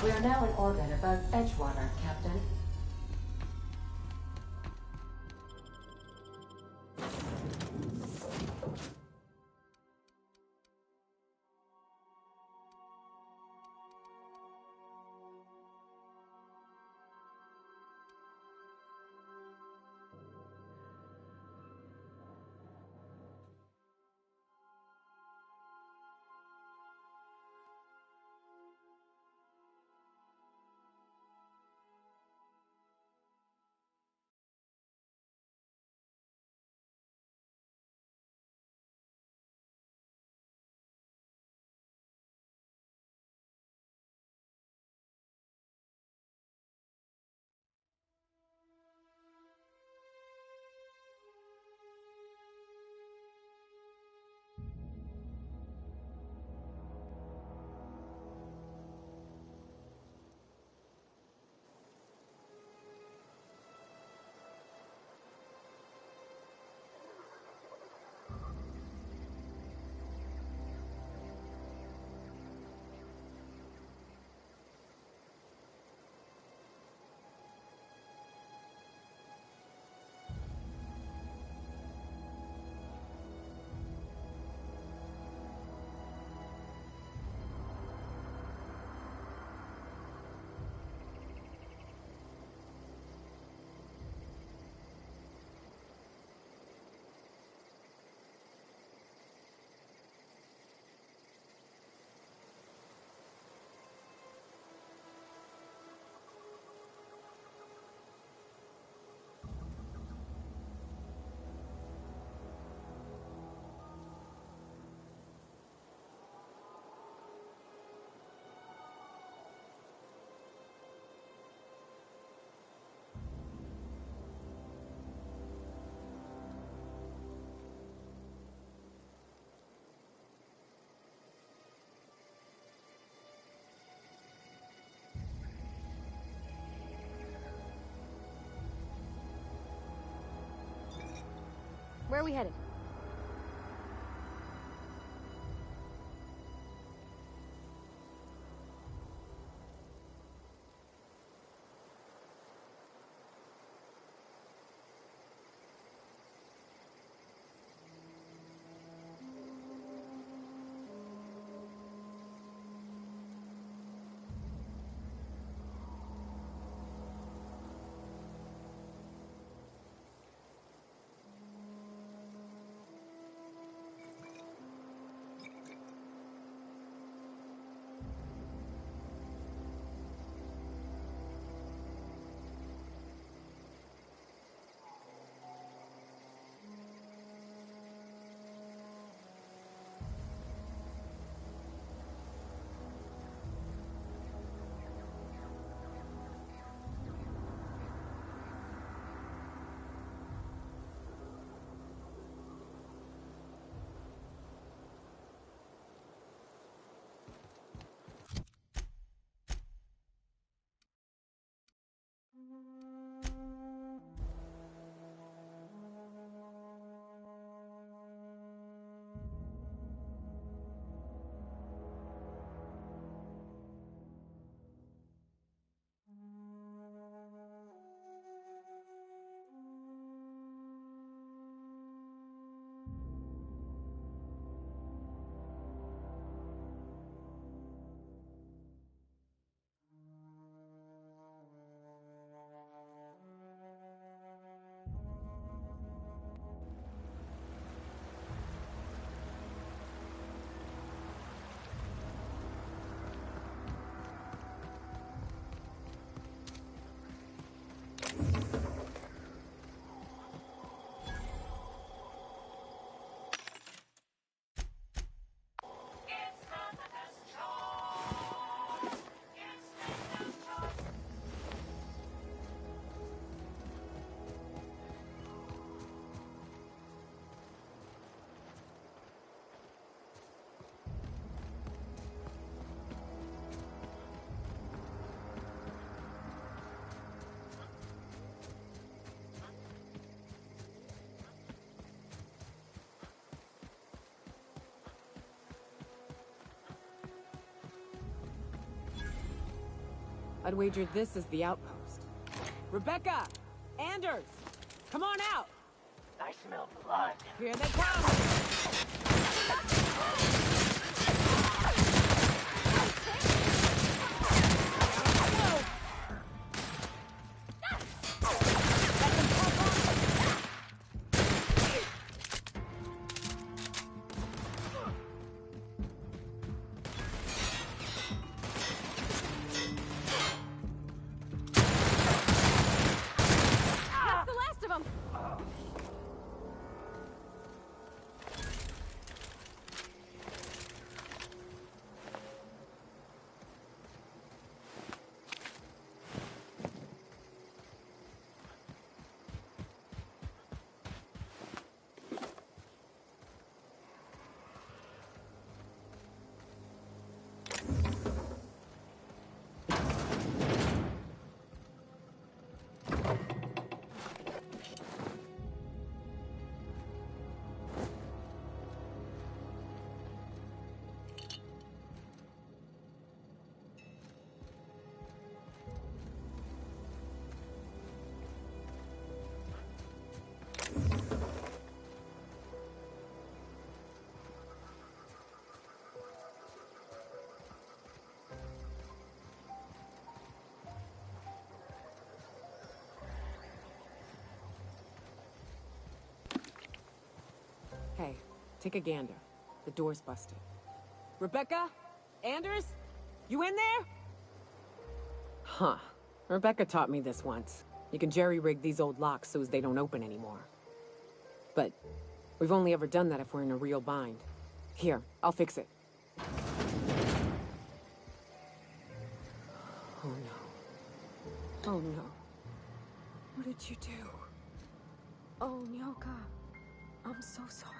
We are now in orbit above Edgewater, Captain. Where are we headed? I'd wager this is the outpost. Rebecca! Anders! Come on out! I smell blood. Here they come! That's the last of them! Hey, take a gander. The door's busted. Rebecca? Anders? You in there? Huh. Rebecca taught me this once. You can jerry-rig these old locks so as they don't open anymore. But we've only ever done that if we're in a real bind. Here, I'll fix it. Oh no. Oh no. What did you do? Oh, Nyoka. I'm so sorry.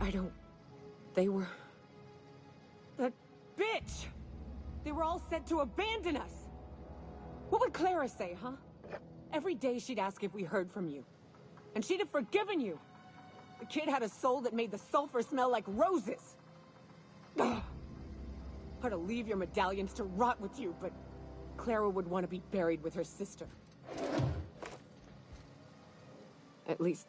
I don't... They were... That bitch! They were all set to abandon us! What would Clara say, huh? Every day she'd ask if we heard from you. And she'd have forgiven you! The kid had a soul that made the sulfur smell like roses! Ugh. I'd leave your medallions to rot with you, but... Clara would want to be buried with her sister. At least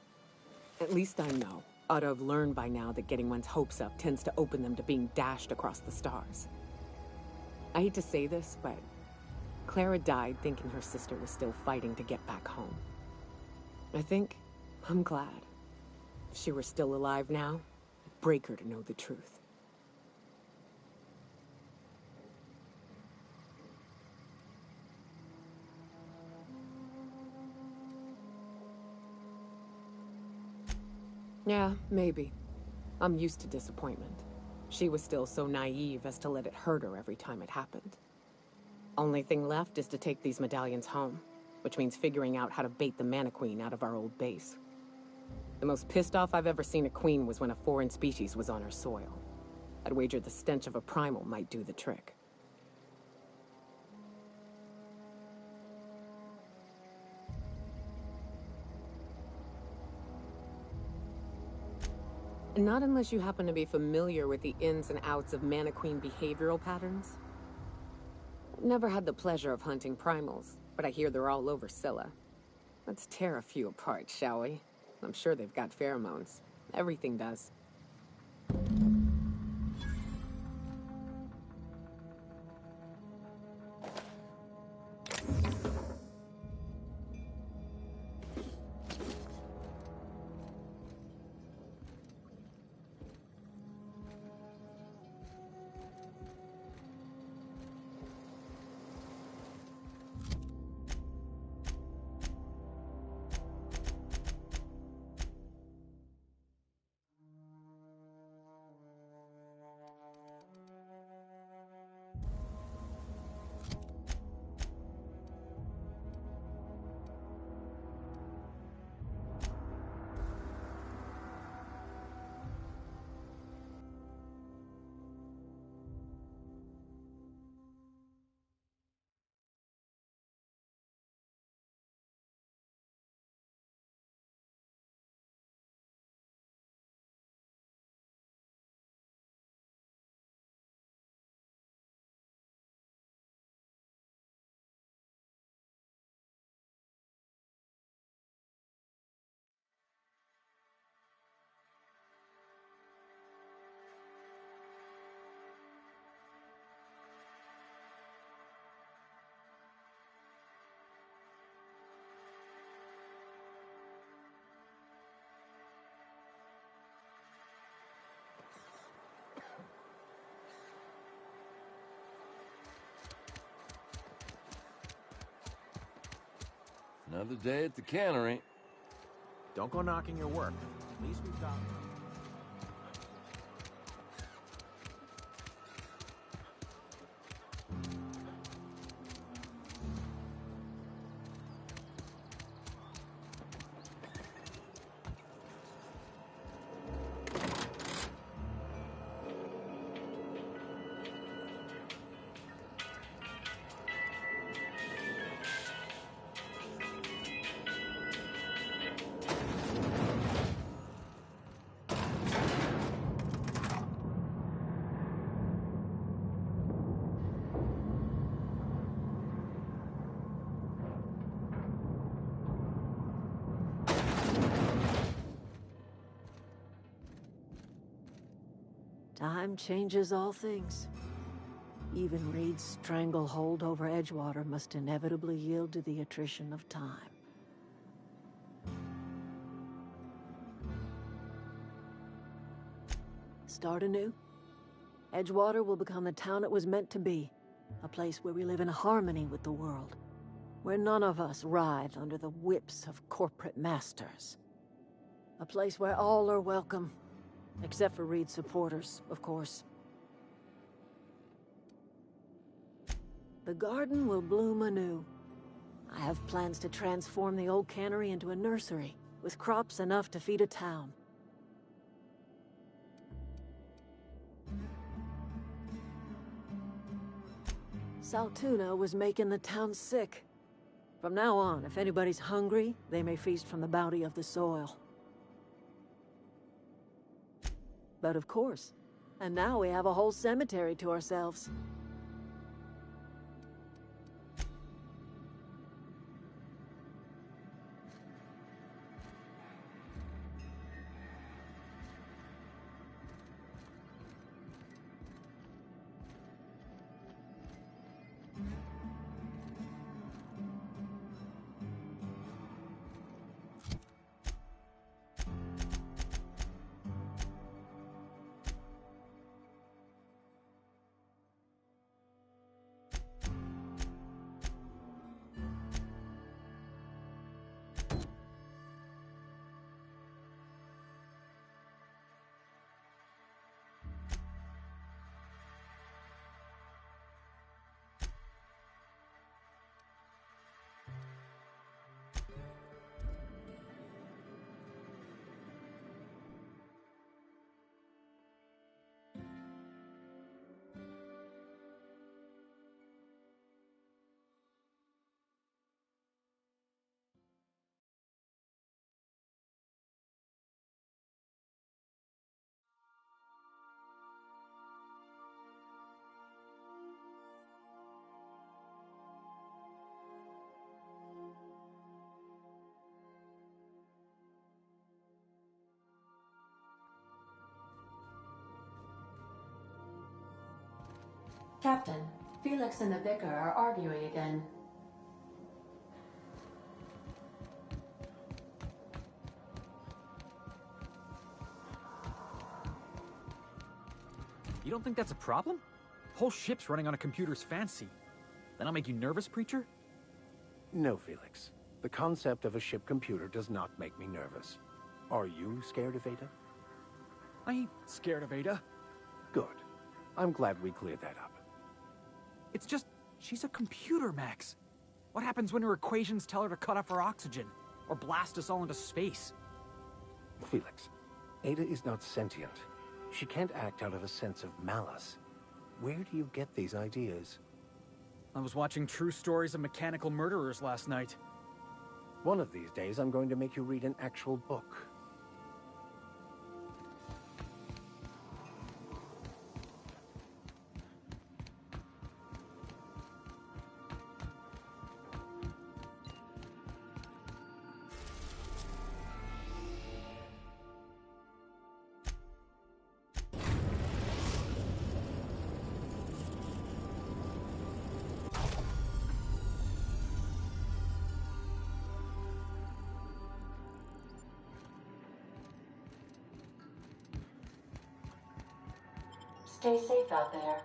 I know. Ought to have learned by now that getting one's hopes up tends to open them to being dashed across the stars. I hate to say this, but Clara died thinking her sister was still fighting to get back home. I think I'm glad. If she were still alive now, it'd break her to know the truth. Yeah, maybe. I'm used to disappointment. She was still so naive as to let it hurt her every time it happened. Only thing left is to take these medallions home, which means figuring out how to bait the Mantiqueen out of our old base. The most pissed off I've ever seen a queen was when a foreign species was on her soil. I'd wager the stench of a primal might do the trick. Not unless you happen to be familiar with the ins and outs of Mantiqueen behavioral patterns. Never had the pleasure of hunting primals, but I hear they're all over Scylla. Let's tear a few apart, shall we? I'm sure they've got pheromones. Everything does. Another day at the cannery. Don't go knocking your work. At least we've got... Time changes all things. Even Reed's stranglehold over Edgewater must inevitably yield to the attrition of time. Start anew. Edgewater will become the town it was meant to be. A place where we live in harmony with the world. Where none of us writhe under the whips of corporate masters. A place where all are welcome. Except for Reed's supporters, of course. The garden will bloom anew. I have plans to transform the old cannery into a nursery, with crops enough to feed a town. Saltuna was making the town sick. From now on, if anybody's hungry, they may feast from the bounty of the soil. But of course. And now we have a whole cemetery to ourselves. Captain, Felix and the Vicar are arguing again. You don't think that's a problem? Whole ship's running on a computer's fancy. That'll make you nervous, Preacher? No, Felix. The concept of a ship computer does not make me nervous. Are you scared of Ada? I ain't scared of Ada. Good. I'm glad we cleared that up. It's just, she's a computer, Max. What happens when her equations tell her to cut off her oxygen? Or blast us all into space? Felix, Ada is not sentient. She can't act out of a sense of malice. Where do you get these ideas? I was watching True Stories of Mechanical Murderers last night. One of these days, I'm going to make you read an actual book. Stay safe out there.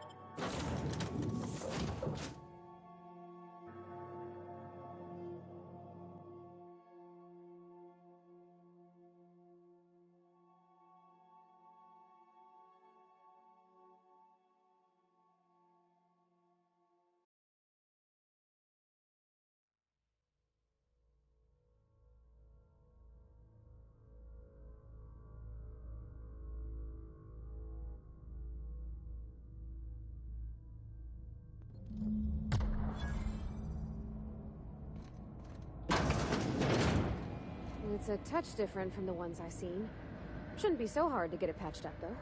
It's a touch different from the ones I've seen. Shouldn't be so hard to get it patched up, though.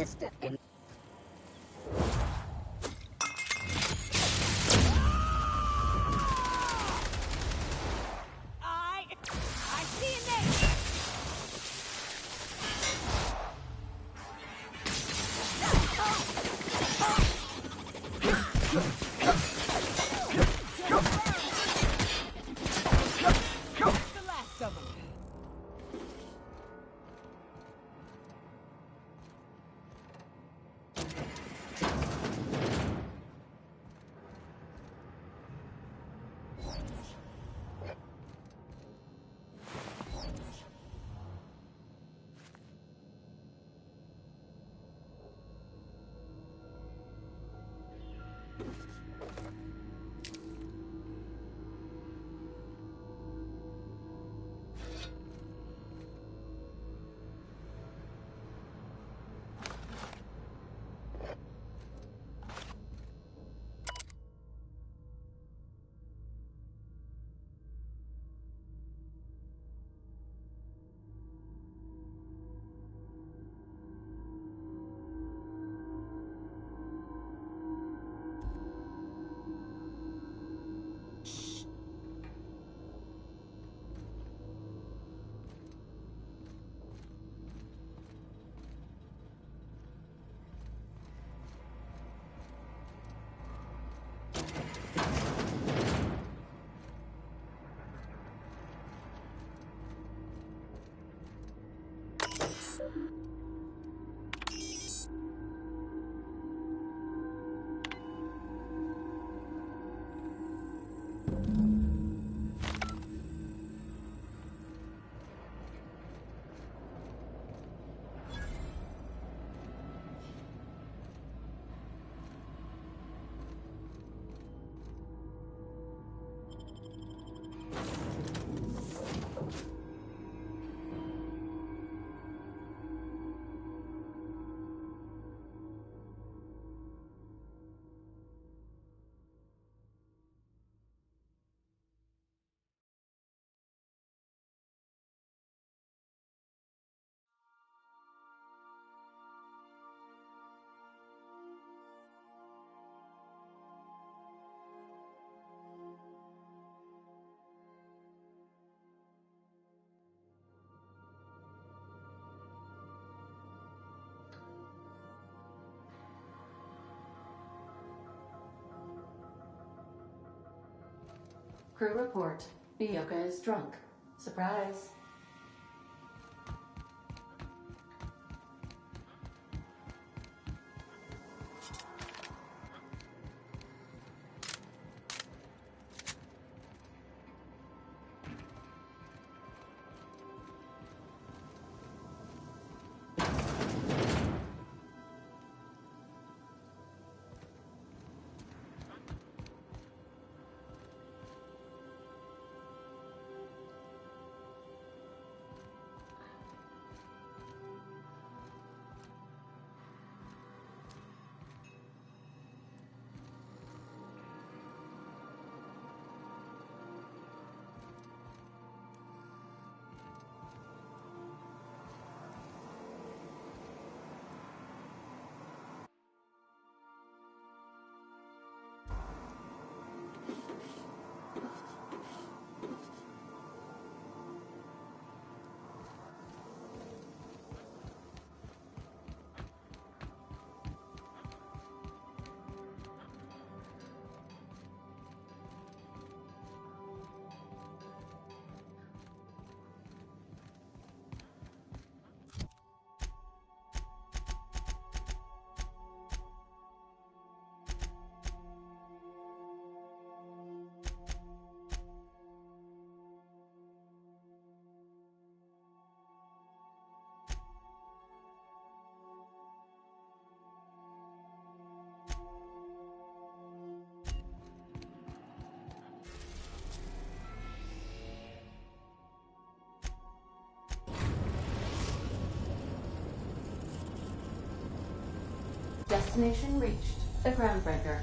assistant in I see you there. The last of them. Crew report. Mioka is drunk. Surprise. Destination reached. The Groundbreaker.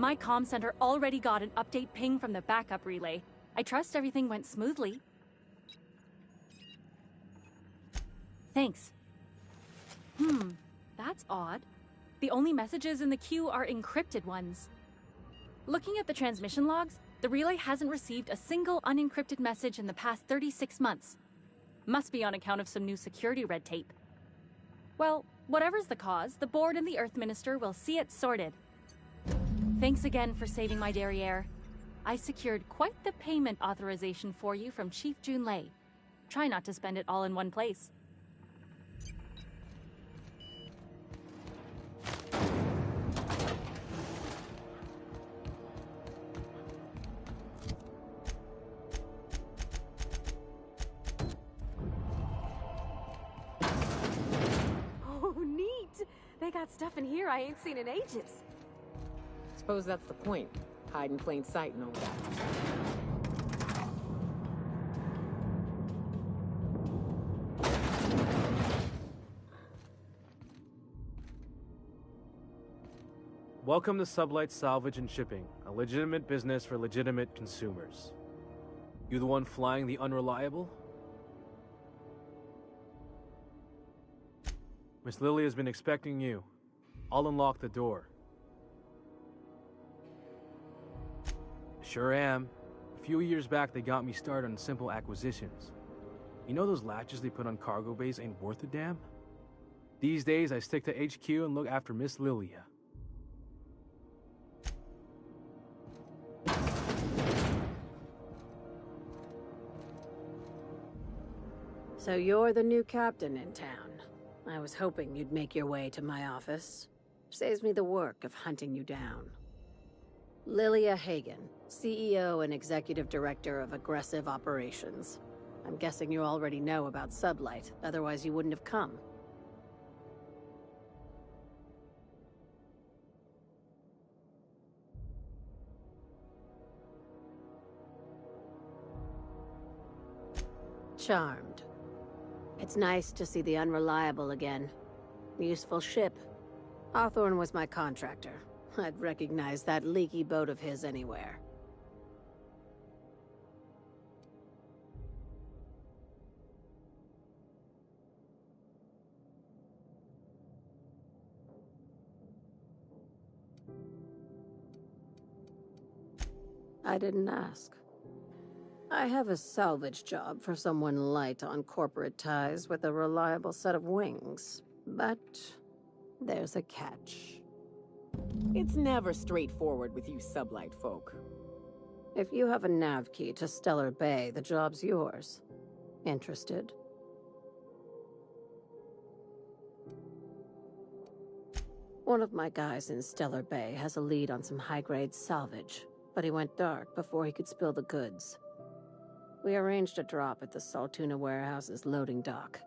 My comm center already got an update ping from the backup relay. I trust everything went smoothly. Thanks. That's odd. The only messages in the queue are encrypted ones. Looking at the transmission logs, the relay hasn't received a single unencrypted message in the past 36 months. Must be on account of some new security red tape. Well, whatever's the cause, the board and the Earth Minister will see it sorted. Thanks again for saving my derriere. I secured quite the payment authorization for you from Chief Junlei. Try not to spend it all in one place. Oh, neat! They got stuff in here I ain't seen in ages. Suppose that's the point. Hide in plain sight and all that. Welcome to Sublight Salvage and Shipping, a legitimate business for legitimate consumers. You the one flying the Unreliable? Miss Lily has been expecting you. I'll unlock the door. Sure am. A few years back, they got me started on simple acquisitions. You know those latches they put on cargo bays ain't worth a damn? These days, I stick to HQ and look after Miss Lilia. So you're the new captain in town. I was hoping you'd make your way to my office. Saves me the work of hunting you down. Lilia Hagen, CEO and Executive Director of Aggressive Operations. I'm guessing you already know about Sublight, otherwise you wouldn't have come. Charmed. It's nice to see the Unreliable again. Useful ship. Hawthorne was my contractor. I'd recognize that leaky boat of his anywhere. I didn't ask. I have a salvage job for someone light on corporate ties with a reliable set of wings. But there's a catch. It's never straightforward with you Sublight folk. If you have a nav key to Stellar Bay, the job's yours. Interested? One of my guys in Stellar Bay has a lead on some high-grade salvage, but he went dark before he could spill the goods. We arranged a drop at the Saltuna warehouse's loading dock.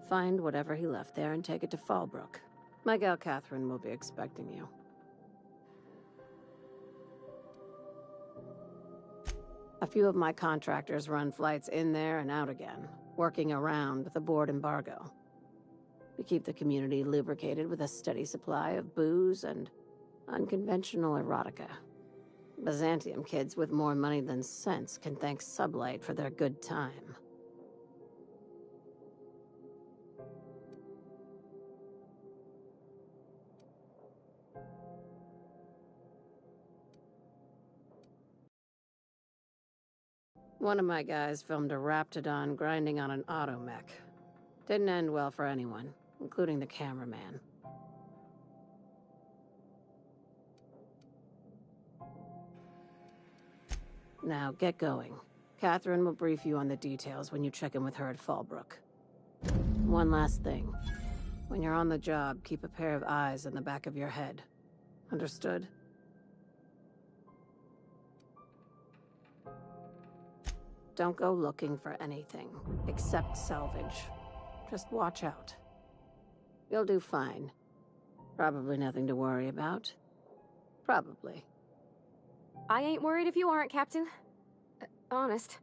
Find whatever he left there and take it to Fallbrook. My gal Catherine will be expecting you. A few of my contractors run flights in there and out again, working around with the board embargo. We keep the community lubricated with a steady supply of booze and unconventional erotica. Byzantium kids with more money than sense can thank Sublight for their good time. One of my guys filmed a Raptidon grinding on an automech. Didn't end well for anyone, including the cameraman. Now, get going. Catherine will brief you on the details when you check in with her at Fallbrook. One last thing. When you're on the job, keep a pair of eyes in the back of your head. Understood? Don't go looking for anything, except salvage. Just watch out. You'll do fine. Probably nothing to worry about. Probably. I ain't worried if you aren't, Captain. Honest.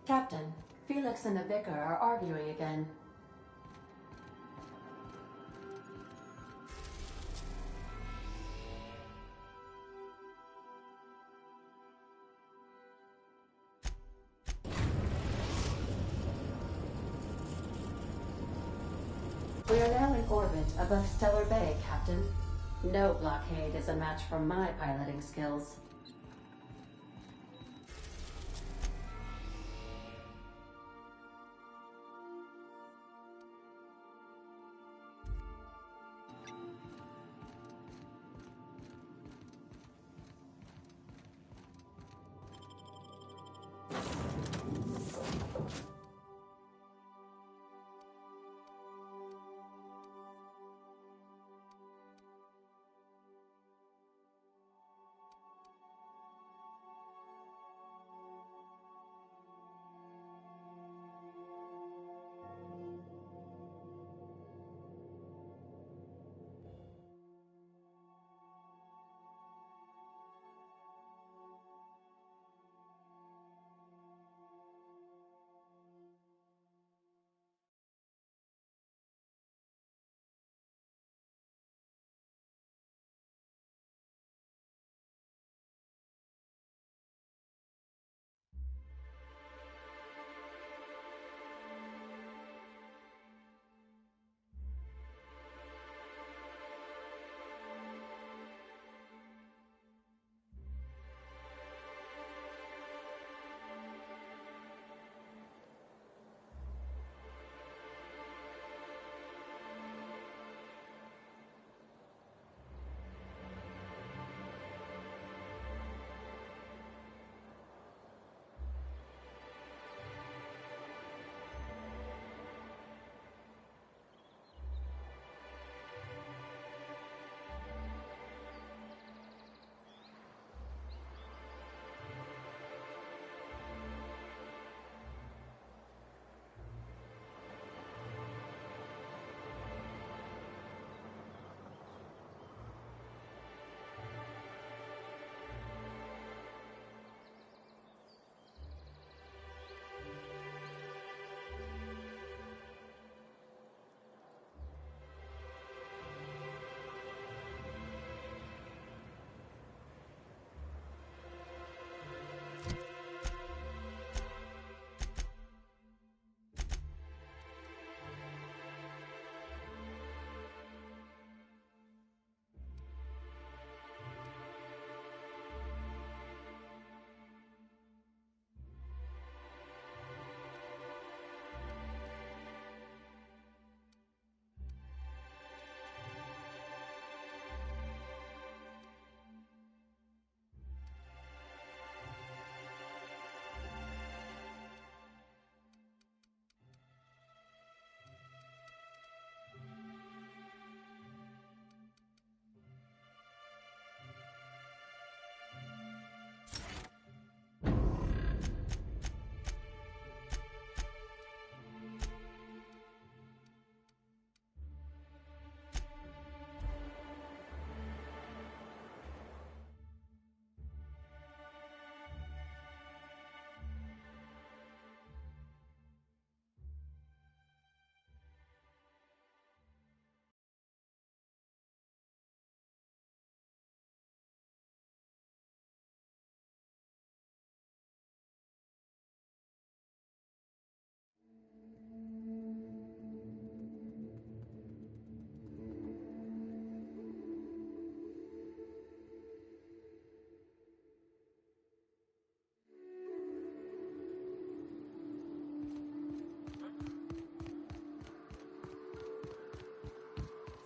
Captain, Felix and the Vicar are arguing again. We are now in orbit above Stellar Bay, Captain. No blockade is a match for my piloting skills.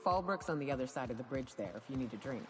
Fallbrook's on the other side of the bridge there if you need a drink.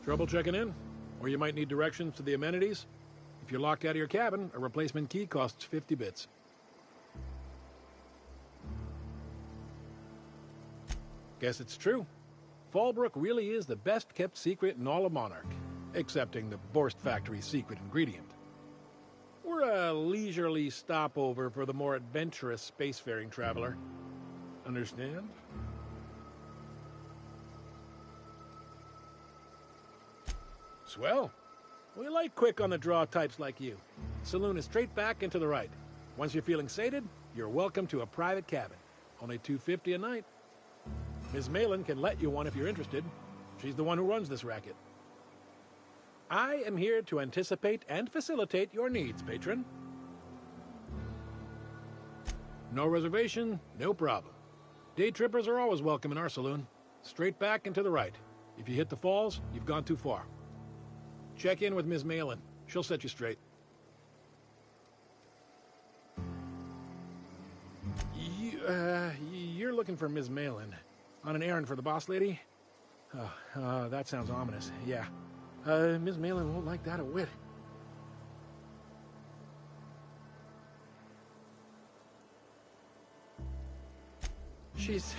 Trouble checking in? Or you might need directions to the amenities? If you're locked out of your cabin, a replacement key costs 50 bits. Guess it's true. Fallbrook really is the best-kept secret in all of Monarch, excepting the Borst Factory's secret ingredient. We're a leisurely stopover for the more adventurous spacefaring traveler. Understand? Swell. We like quick on the draw types like you. Saloon is straight back and to the right. Once you're feeling sated, you're welcome to a private cabin. Only $250 a night. Ms. Malin can let you one if you're interested. She's the one who runs this racket. I am here to anticipate and facilitate your needs, patron. No reservation, no problem. Day trippers are always welcome in our saloon. Straight back and to the right. If you hit the falls, you've gone too far. Check in with Ms. Malin. She'll set you straight. You're looking for Ms. Malin. On an errand for the boss lady? That sounds ominous. Yeah. Ms. Malin won't like that a whit. She's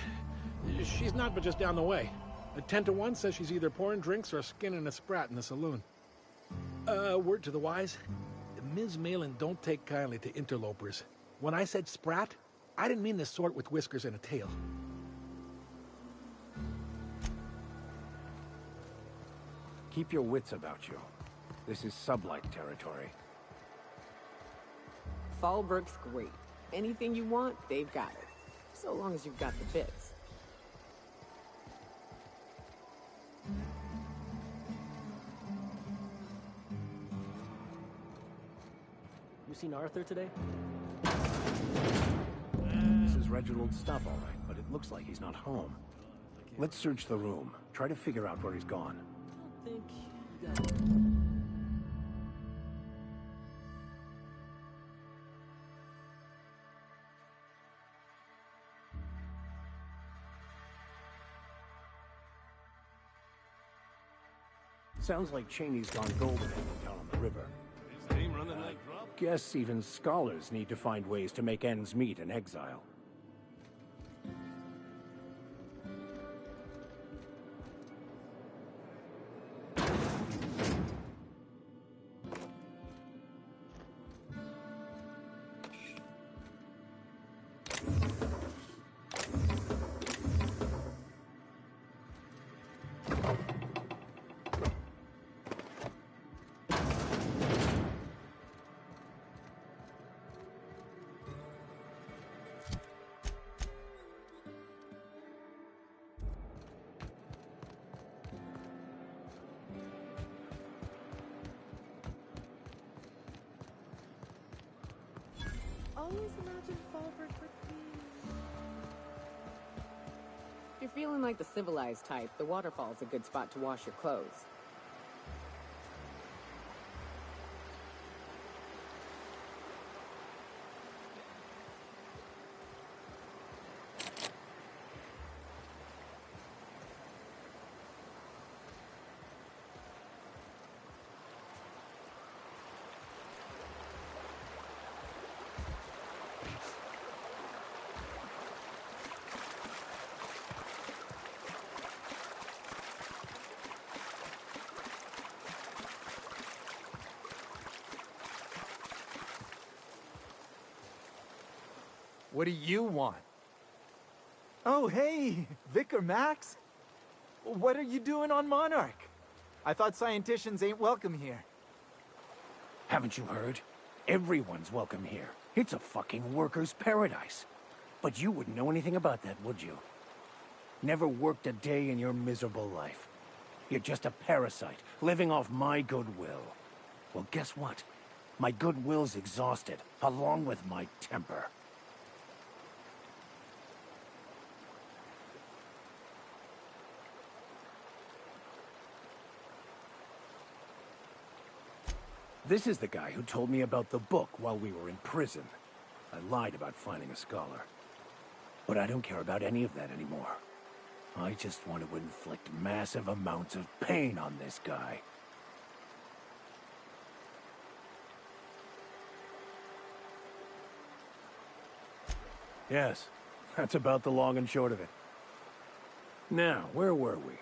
not but just down the way. A 10 to 1 says she's either pouring drinks or skinning a sprat in the saloon. Word to the wise. Ms. Malin don't take kindly to interlopers. When I said sprat, I didn't mean the sort with whiskers and a tail. Keep your wits about you. This is sublight territory. Fallbrook's great. Anything you want, they've got it. So long as you've got the bits. You seen Arthur today? This is Reginald's stuff, all right, but it looks like he's not home. Let's search the room. Try to figure out where he's gone. I think you got it. Sounds like Cheney's gone golden down on the river. His team run the night drop? Guess even scholars need to find ways to make ends meet in exile. Always imagined Fallbrook would be... If you're feeling like the civilized type, the waterfall's a good spot to wash your clothes. What do you want? Oh, hey, Vicar Max. What are you doing on Monarch? I thought scienticians ain't welcome here. Haven't you heard? Everyone's welcome here. It's a fucking worker's paradise. But you wouldn't know anything about that, would you? Never worked a day in your miserable life. You're just a parasite, living off my goodwill. Well, guess what? My goodwill's exhausted, along with my temper. This is the guy who told me about the book while we were in prison. I lied about finding a scholar. But I don't care about any of that anymore. I just want to inflict massive amounts of pain on this guy. Yes, that's about the long and short of it. Now, where were we?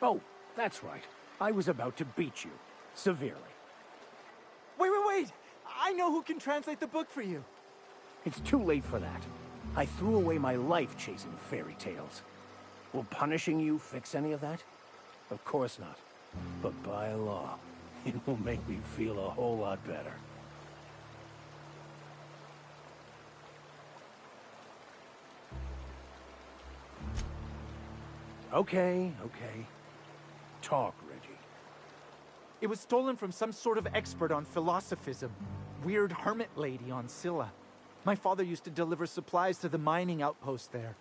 Oh, that's right. I was about to beat you. Severely. Wait! I know who can translate the book for you. It's too late for that. I threw away my life chasing fairy tales. Will punishing you fix any of that? Of course not. But by law, it will make me feel a whole lot better. Okay. Talk, Reggie. It was stolen from some sort of expert on philosophism. Weird hermit lady on Scylla. My father used to deliver supplies to the mining outpost there.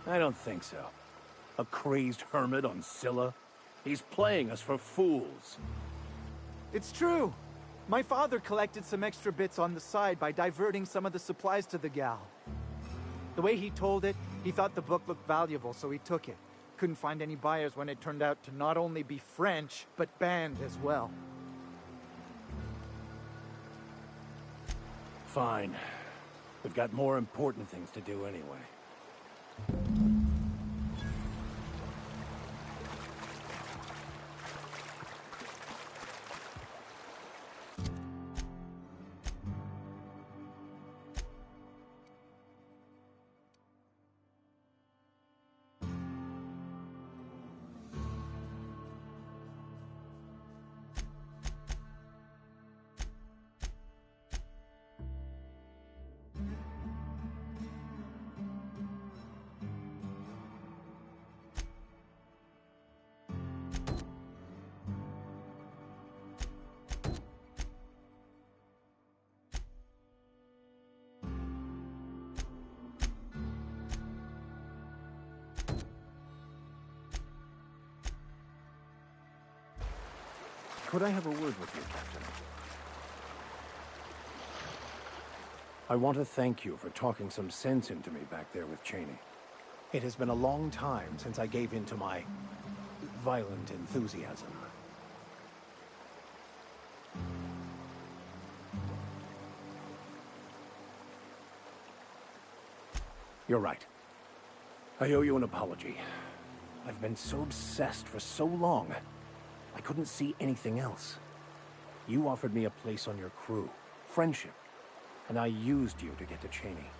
I don't think so. A crazed hermit on Scylla? He's playing us for fools. It's true. My father collected some extra bits on the side by diverting some of the supplies to the gal. The way he told it, he thought the book looked valuable, so he took it. Couldn't find any buyers when it turned out to not only be French, but banned as well. Fine. We've got more important things to do anyway. Could I have a word with you, Captain? I want to thank you for talking some sense into me back there with Cheney. It has been a long time since I gave in to my violent enthusiasm. You're right. I owe you an apology. I've been so obsessed for so long. I couldn't see anything else. You offered me a place on your crew, friendship, and I used you to get to Cheney.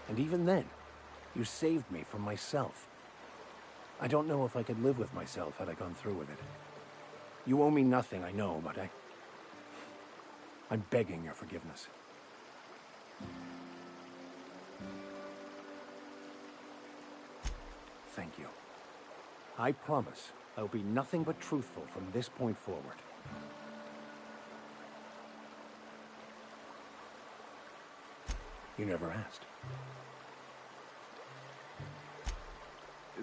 And even then, you saved me from myself. I don't know if I could live with myself had I gone through with it. You owe me nothing, I know, but I'm begging your forgiveness. Thank you. I promise I'll be nothing but truthful from this point forward. You never asked.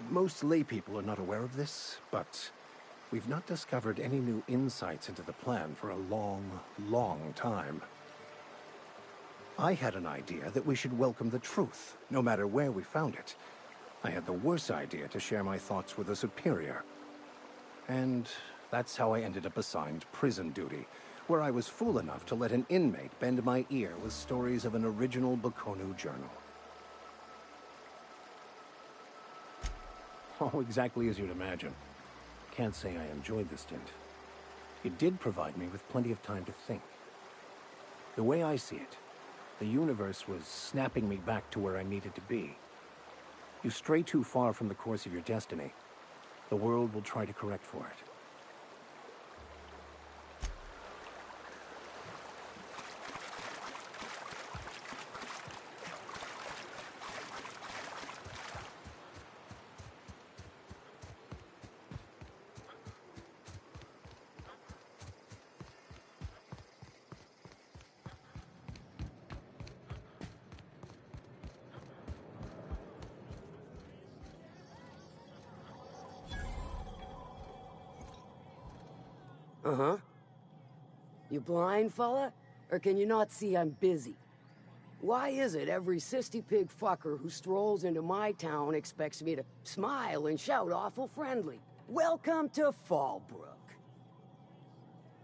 Most laypeople are not aware of this, but we've not discovered any new insights into the plan for a long, long time. I had an idea that we should welcome the truth, no matter where we found it. I had the worse idea to share my thoughts with a superior. And that's how I ended up assigned prison duty, where I was fool enough to let an inmate bend my ear with stories of an original Baconu journal. Oh, exactly as you'd imagine. Can't say I enjoyed the stint. It did provide me with plenty of time to think. The way I see it, the universe was snapping me back to where I needed to be. You stray too far from the course of your destiny, the world will try to correct for it. Uh-huh. You blind, fella? Or can you not see I'm busy? Why is it every sissy pig fucker who strolls into my town expects me to smile and shout awful friendly? Welcome to Fallbrook.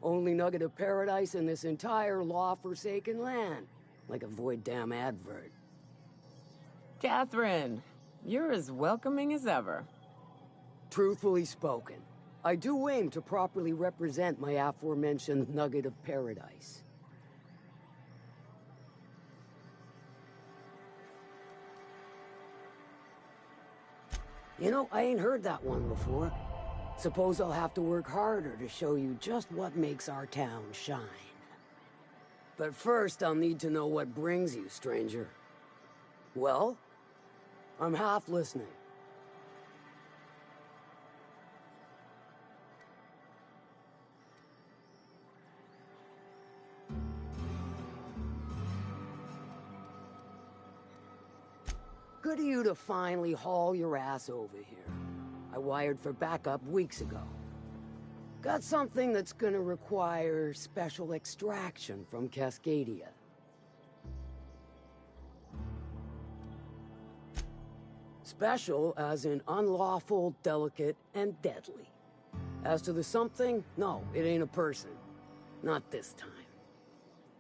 Only nugget of paradise in this entire law-forsaken land. Like a void damn advert. Catherine, you're as welcoming as ever. Truthfully spoken, I do aim to properly represent my aforementioned nugget of paradise. You know, I ain't heard that one before. Suppose I'll have to work harder to show you just what makes our town shine. But first, I'll need to know what brings you, stranger. Well, I'm half listening. Good of you to finally haul your ass over here. I wired for backup weeks ago. Got something that's gonna require special extraction from Cascadia. Special as in unlawful, delicate, and deadly. As to the something, no, it ain't a person. Not this time.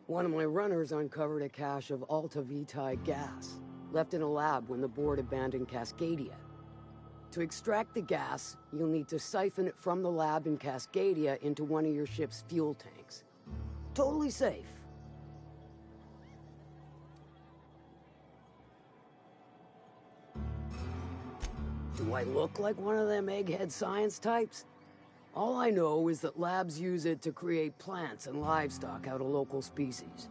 One of my runners uncovered a cache of Alta Vitae gas, left in a lab when the board abandoned Cascadia. To extract the gas, you'll need to siphon it from the lab in Cascadia into one of your ship's fuel tanks. Totally safe. Do I look like one of them egghead science types? All I know is that labs use it to create plants and livestock out of local species.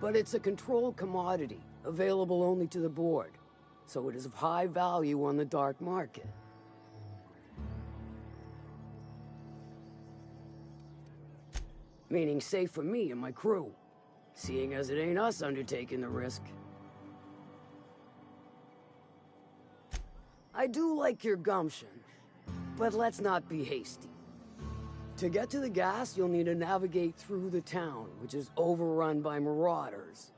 But it's a controlled commodity, available only to the board, so it is of high value on the dark market. Meaning safe for me and my crew, seeing as it ain't us undertaking the risk. I do like your gumption, but let's not be hasty. To get to the gas, you'll need to navigate through the town, which is overrun by marauders.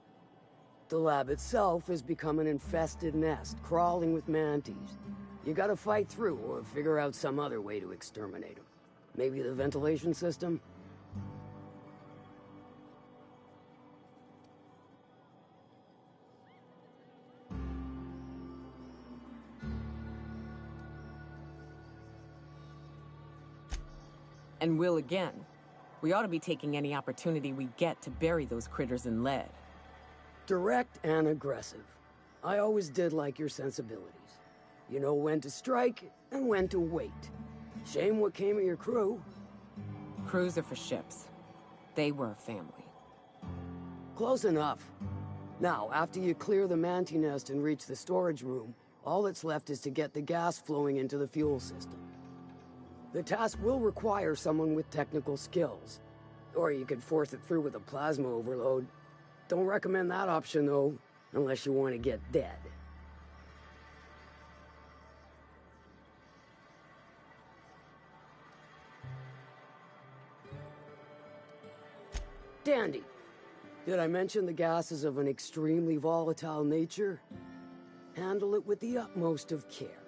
The lab itself has become an infested nest, crawling with mantis. You gotta fight through or figure out some other way to exterminate them. Maybe the ventilation system? And will again. We ought to be taking any opportunity we get to bury those critters in lead. Direct and aggressive. I always did like your sensibilities. You know when to strike and when to wait. Shame what came of your crew. Crews are for ships. They were a family. Close enough. Now, after you clear the manti nest and reach the storage room, all that's left is to get the gas flowing into the fuel system. The task will require someone with technical skills. Or you could force it through with a plasma overload. Don't recommend that option, though, unless you want to get dead. Dandy. Did I mention the gas is of an extremely volatile nature? Handle it with the utmost of care.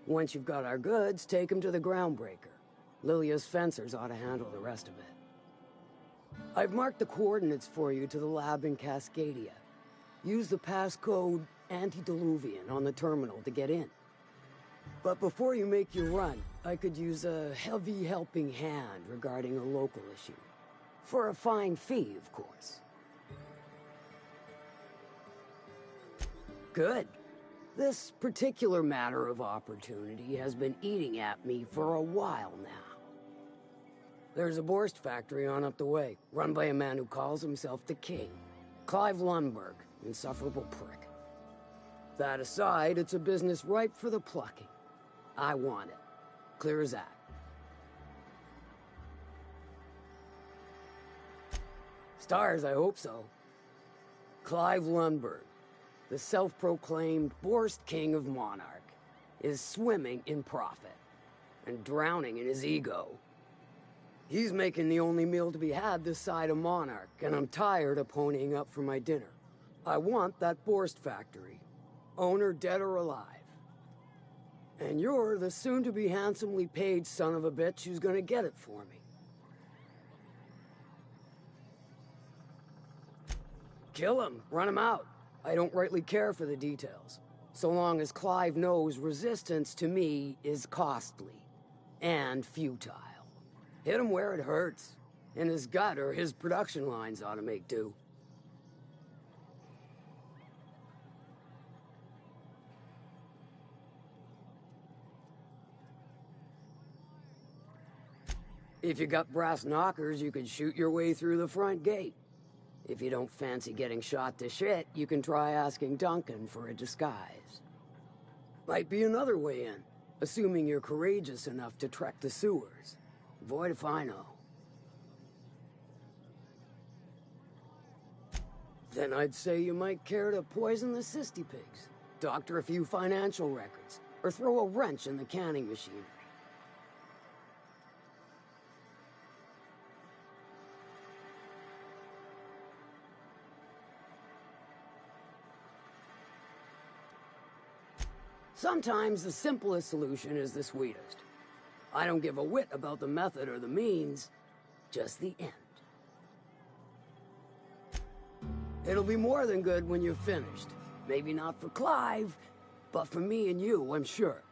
Once you've got our goods, take them to the groundbreaker. Lilia's fencers ought to handle the rest of it. I've marked the coordinates for you to the lab in Cascadia. Use the passcode Antediluvian on the terminal to get in. But before you make your run, I could use a heavy helping hand regarding a local issue. For a fine fee, of course. Good. This particular matter of opportunity has been eating at me for a while now. There's a Borst factory on up the way, run by a man who calls himself the King. Clive Lundberg, insufferable prick. That aside, it's a business ripe for the plucking. I want it. Clear as that. Stars, I hope so. Clive Lundberg, the self-proclaimed Borst King of Monarch, is swimming in profit and drowning in his ego. He's making the only meal to be had this side of Monarch, and I'm tired of ponying up for my dinner. I want that Borst factory. Owner dead or alive. And you're the soon-to-be handsomely paid son of a bitch who's gonna get it for me. Kill him, run him out. I don't rightly care for the details. So long as Clive knows resistance to me is costly. And futile. Hit him where it hurts. In his gut or his production lines ought to make do. If you got brass knockers, you could shoot your way through the front gate. If you don't fancy getting shot to shit, you can try asking Duncan for a disguise. Might be another way in, assuming you're courageous enough to trek the sewers. Void if I know. Then I'd say you might care to poison the cysty pigs, doctor a few financial records, or throw a wrench in the canning machinery. Sometimes the simplest solution is the sweetest. I don't give a whit about the method or the means, just the end. It'll be more than good when you're finished. Maybe not for Clive, but for me and you, I'm sure.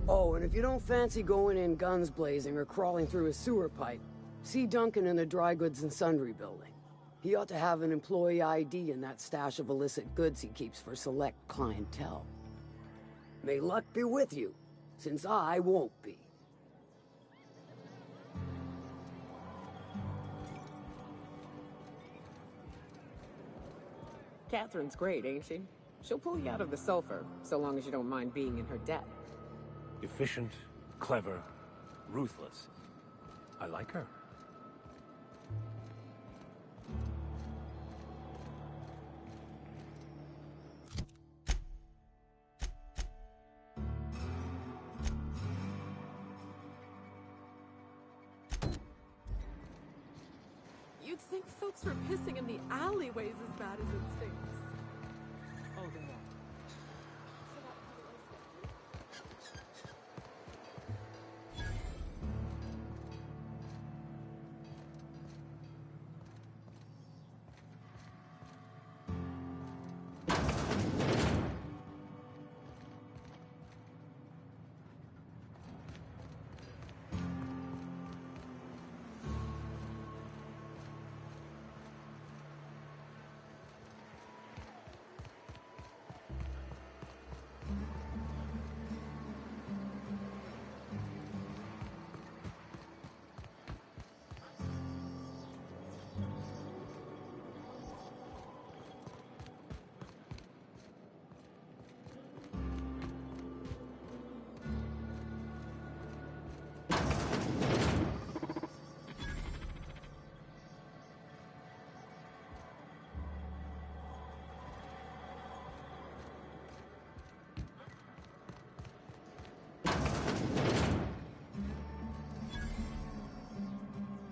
Oh, and if you don't fancy going in guns blazing or crawling through a sewer pipe, see Duncan in the Dry Goods and Sundry building. He ought to have an employee ID in that stash of illicit goods he keeps for select clientele. May luck be with you, since I won't be. Catherine's great, ain't she? She'll pull you out of the sulfur, so long as you don't mind being in her debt. Efficient, clever, ruthless. I like her. You'd think folks were pissing in the alleyways as bad as it stinks. Oh, they are.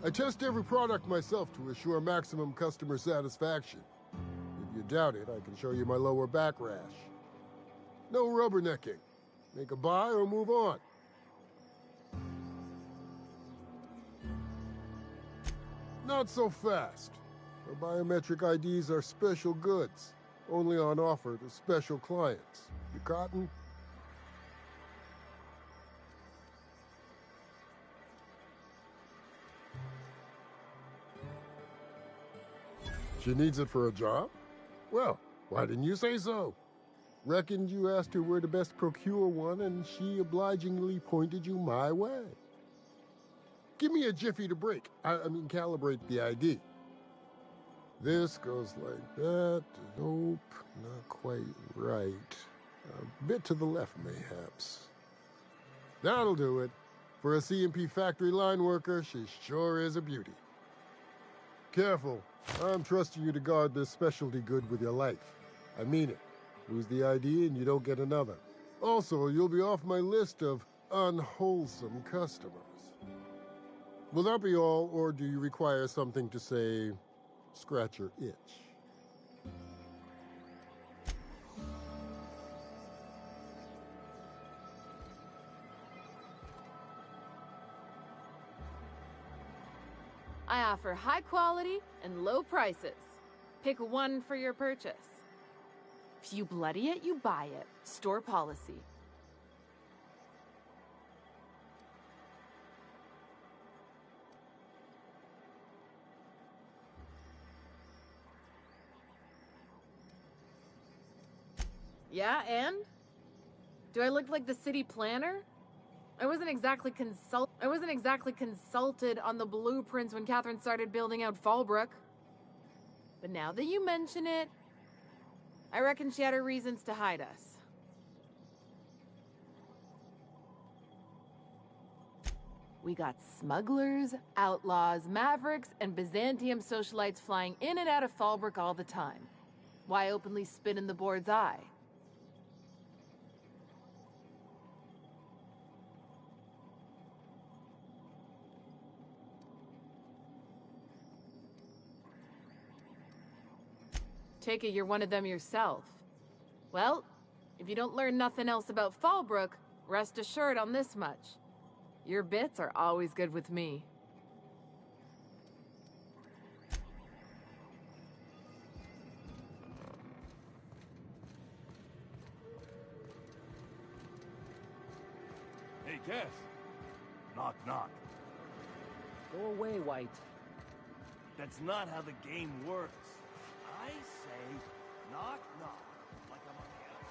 I test every product myself to assure maximum customer satisfaction. If you doubt it, I can show you my lower back rash. No rubbernecking. Make a buy or move on. Not so fast. Our biometric IDs are special goods, only on offer to special clients. You cotton? She needs it for a job? Well, why didn't you say so? Reckoned you asked her where to best procure one, and she obligingly pointed you my way. Give me a jiffy to break. I mean, calibrate the ID. This goes like that. Nope, not quite right. A bit to the left, mayhaps. That'll do it. For a CMP factory line worker, she sure is a beauty. Careful. I'm trusting you to guard this specialty good with your life. I mean it. Lose the ID and you don't get another. Also, you'll be off my list of unwholesome customers. Will that be all, or do you require something to say, scratch your itch? I offer high quality and low prices. Pick one for your purchase. If you bloody it, you buy it. Store policy. Yeah, and? Do I look like the city planner? I wasn't exactly consulted on the blueprints when Catherine started building out Fallbrook. But now that you mention it, I reckon she had her reasons to hide us. We got smugglers, outlaws, mavericks, and Byzantium socialites flying in and out of Fallbrook all the time. Why openly spit in the board's eye? Take it you're one of them yourself. Well, if you don't learn nothing else about Fallbrook, rest assured on this much. Your bits are always good with me. Hey, Cass. Knock, knock. Go away, White. That's not how the game works. I say, knock, knock, like I'm on the outside.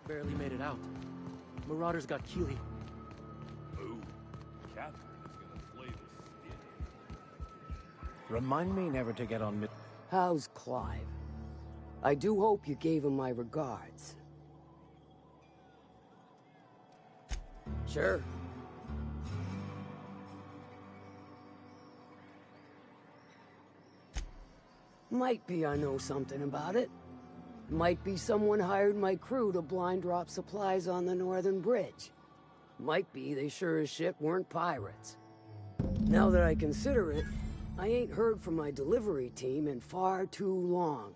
Barely made it out. Marauders got Keeley. Ooh, Catherine is gonna flay the skin. Remind me never to get on How's Clive? I do hope you gave him my regards. Sure. Might be I know something about it. Might be someone hired my crew to blind drop supplies on the Northern Bridge. Might be they sure as shit weren't pirates. Now that I consider it, I ain't heard from my delivery team in far too long.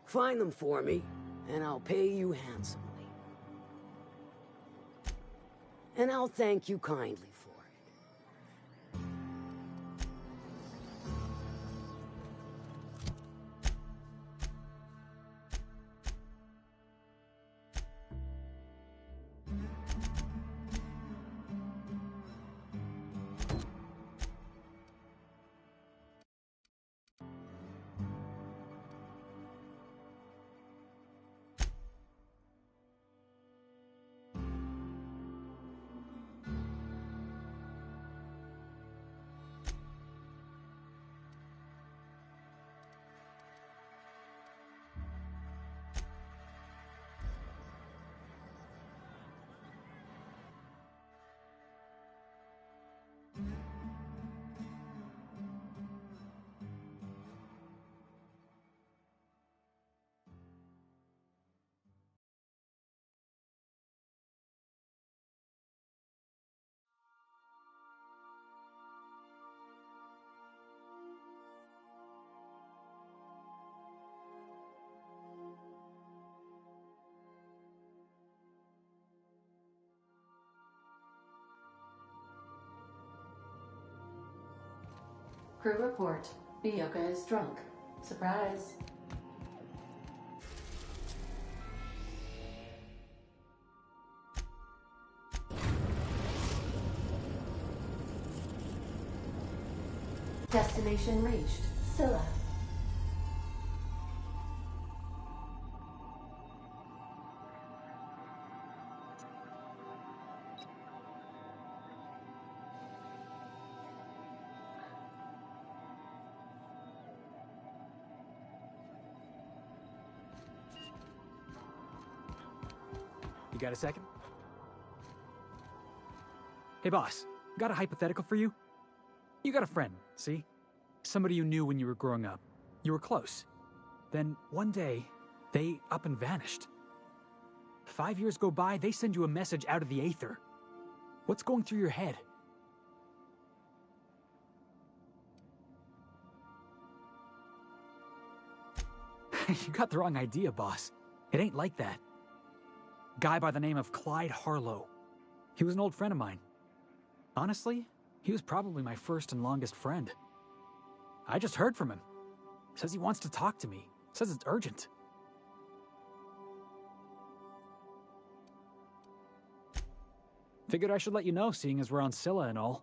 Find them for me, and I'll pay you handsomely. And I'll thank you kindly for it. Crew report. Bioka is drunk. Surprise. Destination reached. Scylla. You got a second? Hey, boss. Got a hypothetical for you? You got a friend, see? Somebody you knew when you were growing up. You were close. Then, one day, they up and vanished. 5 years go by, they send you a message out of the Aether. What's going through your head? You got the wrong idea, boss. It ain't like that. Guy by the name of Clyde Harlow. He was an old friend of mine. Honestly, he was probably my first and longest friend. I just heard from him. Says he wants to talk to me. Says it's urgent. Figured I should let you know, seeing as we're on Scylla and all.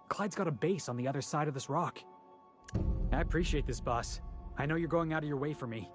Clyde's got a base on the other side of this rock. I appreciate this, boss. I know you're going out of your way for me.